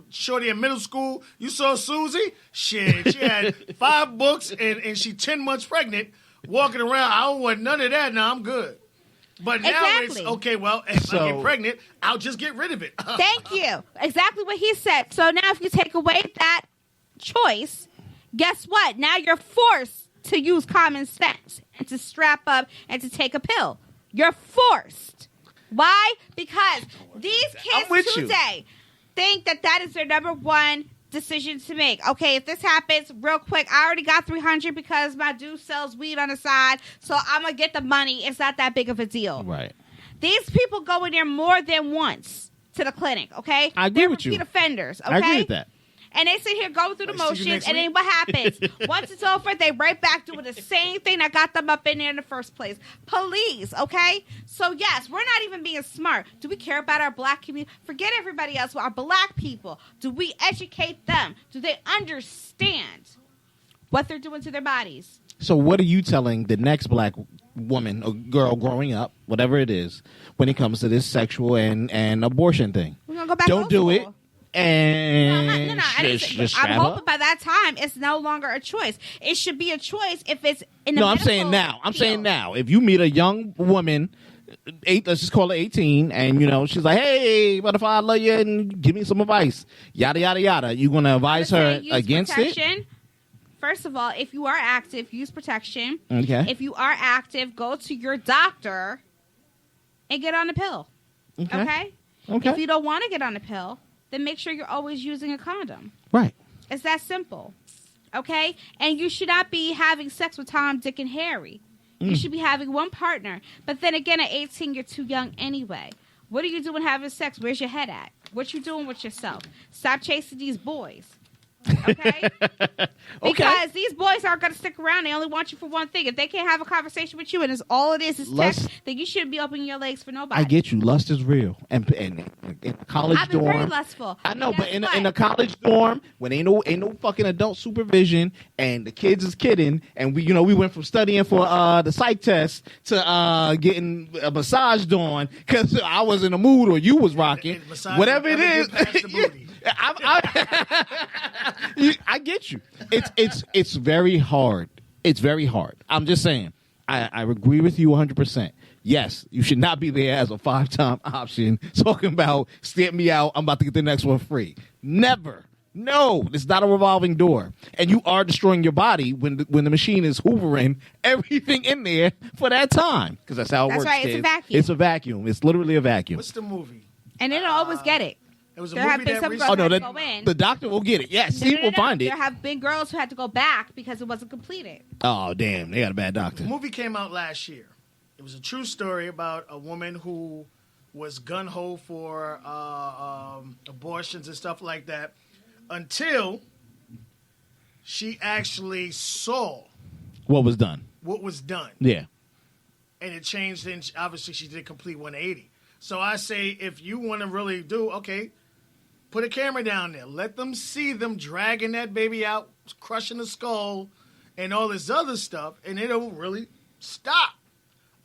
Shorty in middle school. You saw Susie. Shit, she had 5 books and she 10 months pregnant, walking around. I don't want none of that. Now I'm good. But now it's Exactly. okay. Well, if I So- get pregnant, I'll just get rid of it. Thank you. Exactly what he said. So now if you take away that choice, guess what? Now you're forced to use common sense and to strap up and to take a pill. You're forced. Why? Because these I'm with kids you. today think that that is their number one decision to make. Okay, if this happens real quick, I already got 300 because my dude sells weed on the side, so I'm going to get the money. It's not that big of a deal. Right. These people go in there more than once to the clinic, okay? I agree They're with you. repeat offenders, okay? I agree with that. And they sit here going through the Like, see you motions, next and then week. what happens? Once it's over, they right back doing the same thing that got them up in there in the first place. Police, okay? So, yes, we're not even being smart. Do we care about our black community? Forget everybody else. Our black people. Do we educate them? Do they understand what they're doing to their bodies? So what are you telling the next black woman or girl growing up, whatever it is, when it comes to this sexual and abortion thing? We're going to go back Don't old do it. school. And No. I didn't just say, I'm strap hoping up. by that time it's no longer a choice. It should be a choice if it's in the No, I'm medical saying now. I'm field. saying now. If you meet a young woman, let's just call her 18, and you know she's like, "Hey, what if I love you and give me some advice?" Yada yada yada. You gonna advise I'm her saying use against protection. First of all, if you are active, use protection. it? Okay. If you are active, go to your doctor and get on the pill. Okay? Okay. If you don't want to get on the pill, then make sure you're always using a condom. Right. It's that simple. Okay? And you should not be having sex with Tom, Dick, and Harry. You should be having one partner. But then again, at 18, you're too young anyway. What are you doing having sex? Where's your head at? What you doing with yourself? Stop chasing these boys. Okay? Okay. Because these boys aren't going to stick around. They only want you for one thing. If they can't have a conversation with you and it's all it is Lust- text, then you shouldn't be opening your legs for nobody. I get you. Lust is real, and in a college I've been dorm, very lustful. I know, but Guess in a what? college dorm, when ain't no fucking adult supervision, and the kids is kidding, and we went from studying for the psych test to getting a massage done because I was in the mood or you was rocking, And massage whatever it never is. get past the booty. I get you. It's very hard. It's very hard. I'm just saying. I agree with you 100%. Yes, you should not be there as a 5-time option talking about stamp me out. I'm about to get the next one free. Never. No, it's not a revolving door, and you are destroying your body when the machine is hoovering everything in there for that time because that's how it That's works. right, it's a kids. vacuum. It's a vacuum. It's literally a vacuum. What's the movie? And they don't always get it. It was a There have movie been that some recently. girls Oh no, had to go in. the doctor will get it. Yes, he will find it. There have been girls who had to go back because it wasn't completed. Oh damn, they got a bad doctor. The movie came out last year. It was a true story about a woman who was gun-ho for abortions and stuff like that until she actually saw What was done? what was done. Yeah. And it changed, and obviously she did complete 180. So I say if you want to really do, okay, put a camera down there. Let them see them dragging that baby out, crushing the skull, and all this other stuff, and it'll really stop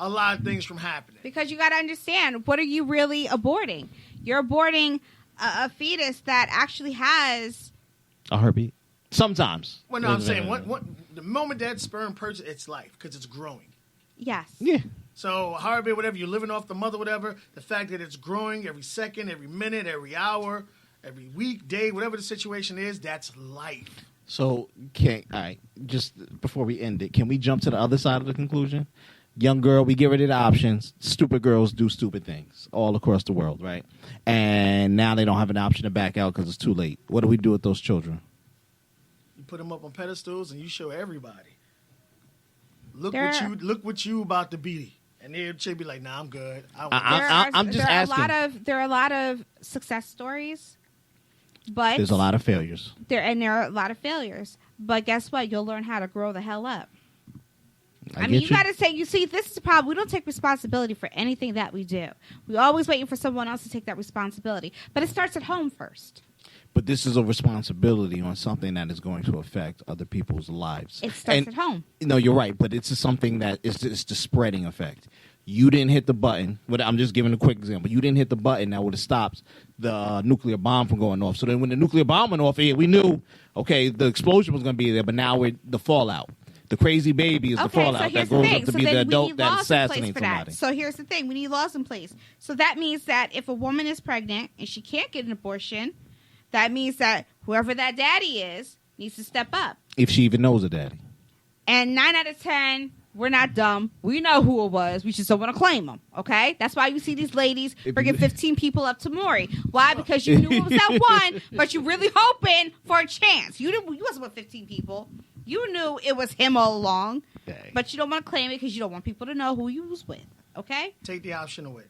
a lot of things from happening. Because you got to understand, what are you really aborting? You're aborting a fetus that actually has... A heartbeat. Sometimes. Well, no, I'm saying the moment that sperm purchases its life, because it's growing. Yes. Yeah. So, however, whatever, you're living off the mother, whatever, the fact that it's growing every second, every minute, every hour, every week, day, whatever the situation is, that's life. So, all right, just before we end it, can we jump to the other side of the conclusion? Young girl, we get rid of the options. Stupid girls do stupid things all across the world, right? And now they don't have an option to back out because it's too late. What do we do with those children? You put them up on pedestals and you show everybody. Look There- what you about to be. And they'll be like, nah, I'm good. I'm just asking. There are a lot of success stories, but There's a lot of failures. there are a lot of failures. But guess what? You'll learn how to grow the hell up. I mean, you got to say, you see, this is the problem. We don't take responsibility for anything that we do. We're always waiting for someone else to take that responsibility. But it starts at home first. But this is a responsibility on something that is going to affect other people's lives. It starts at home. No, you're right, but it's something that it's the spreading effect. You didn't hit the button. I'm just giving a quick example. You didn't hit the button that would have stopped the nuclear bomb from going off. So then when the nuclear bomb went off, we knew, okay, the explosion was going to be there, but now we're the fallout. The crazy baby is the fallout that grows up to be the adult that assassinates somebody. So here's the thing. We need laws in place. So that means that if a woman is pregnant and she can't get an abortion, that means that whoever that daddy is needs to step up. If she even knows a daddy. And 9 out of 10, we're not dumb. We know who it was. We just don't want to claim them, okay? That's why you see these ladies bringing 15 people up to Maury. Why? Because you knew it was that one, but you're really hoping for a chance. You wasn't with 15 people. You knew it was him all along, but you don't want to claim it because you don't want people to know who you was with, okay? Take the option away.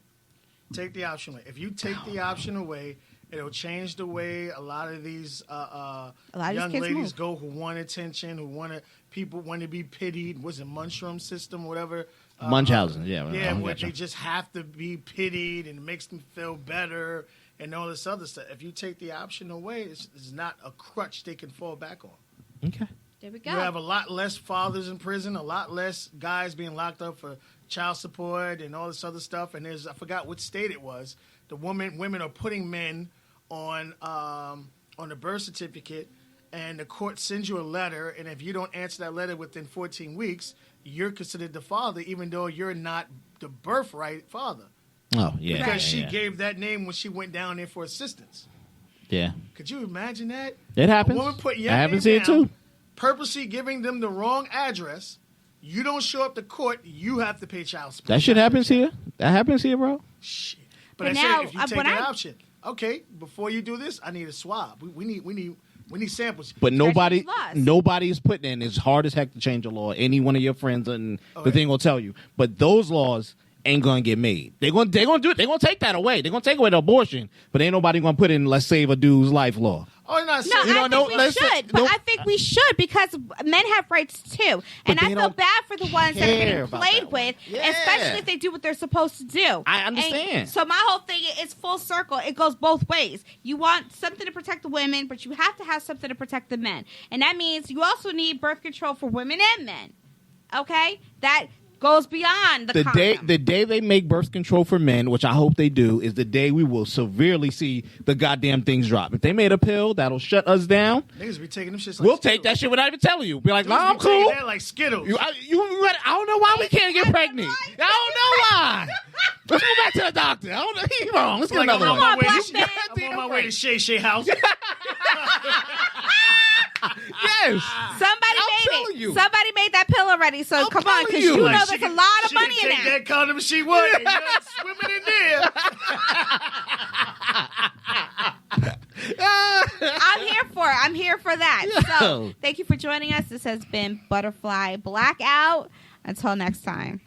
Take the option away. If you take the option away, it'll change the way a lot of these young ladies go who want attention, who want to be pitied. Was it Munchausen system, whatever? Munchausen, yeah. Yeah, where they just have to be pitied and it makes them feel better and all this other stuff. If you take the option away, it's not a crutch they can fall back on. Okay. There we go. You have a lot less fathers in prison, a lot less guys being locked up for child support and all this other stuff. And I forgot what state it was. The women are putting men on a birth certificate, and the court sends you a letter, and if you don't answer that letter within 14 weeks, you're considered the father, even though you're not the birthright father. Oh, yeah. Because Right. she gave that name when she went down there for assistance. Yeah. Could you imagine that? It happens. A woman put your I haven't name seen it down, too. purposely giving them the wrong address. You don't show up to court, you have to pay child support. That shit happens here. That happens here, bro. Shit. But I now, said if you take that option, okay, before you do this, I need a swab. We need samples. But Especially laws. nobody is putting in. It's hard as heck to change a law. Any one of your friends and the thing will tell you. But those laws ain't gonna get made. They're gonna do it. They're gonna take that away. They're gonna take away the abortion. But ain't nobody gonna put in "Let's save a dude's life" law. Oh, no, No, You I know, think we listen, should, but no- I think we should because men have rights too, and they I feel don't bad for the ones that are care getting about played that one. with, Yeah. especially if they do what they're supposed to do. I understand. And so my whole thing is full circle. It goes both ways. You want something to protect the women, but you have to have something to protect the men, and that means you also need birth control for women and men. Okay, that goes beyond the condom. the day they make birth control for men, which I hope they do, is the day we will severely see the goddamn things drop. If they made a pill that'll shut us down, Niggas be taking them shits like we'll take that shit without even telling you. Be like, nah, I'm Niggas be taking cool. that like Skittles. I don't know why we can't get pregnant. I don't know why. Let's go back to the doctor. I don't know. He's wrong. Let's get Like, another I'm one. on my way Black to, man. I'm on my way to Shay Shay house. Yes. Somebody I'm made telling it. you. Somebody made that pill already. So I'm come on, telling because you. you Like, know She there's a can- lot of she money can in take that. that condom if she would. And you're swimming in there. I'm here for it. I'm here for that. Yo. So thank you for joining us. This has been Butterfly Blackout. Until next time.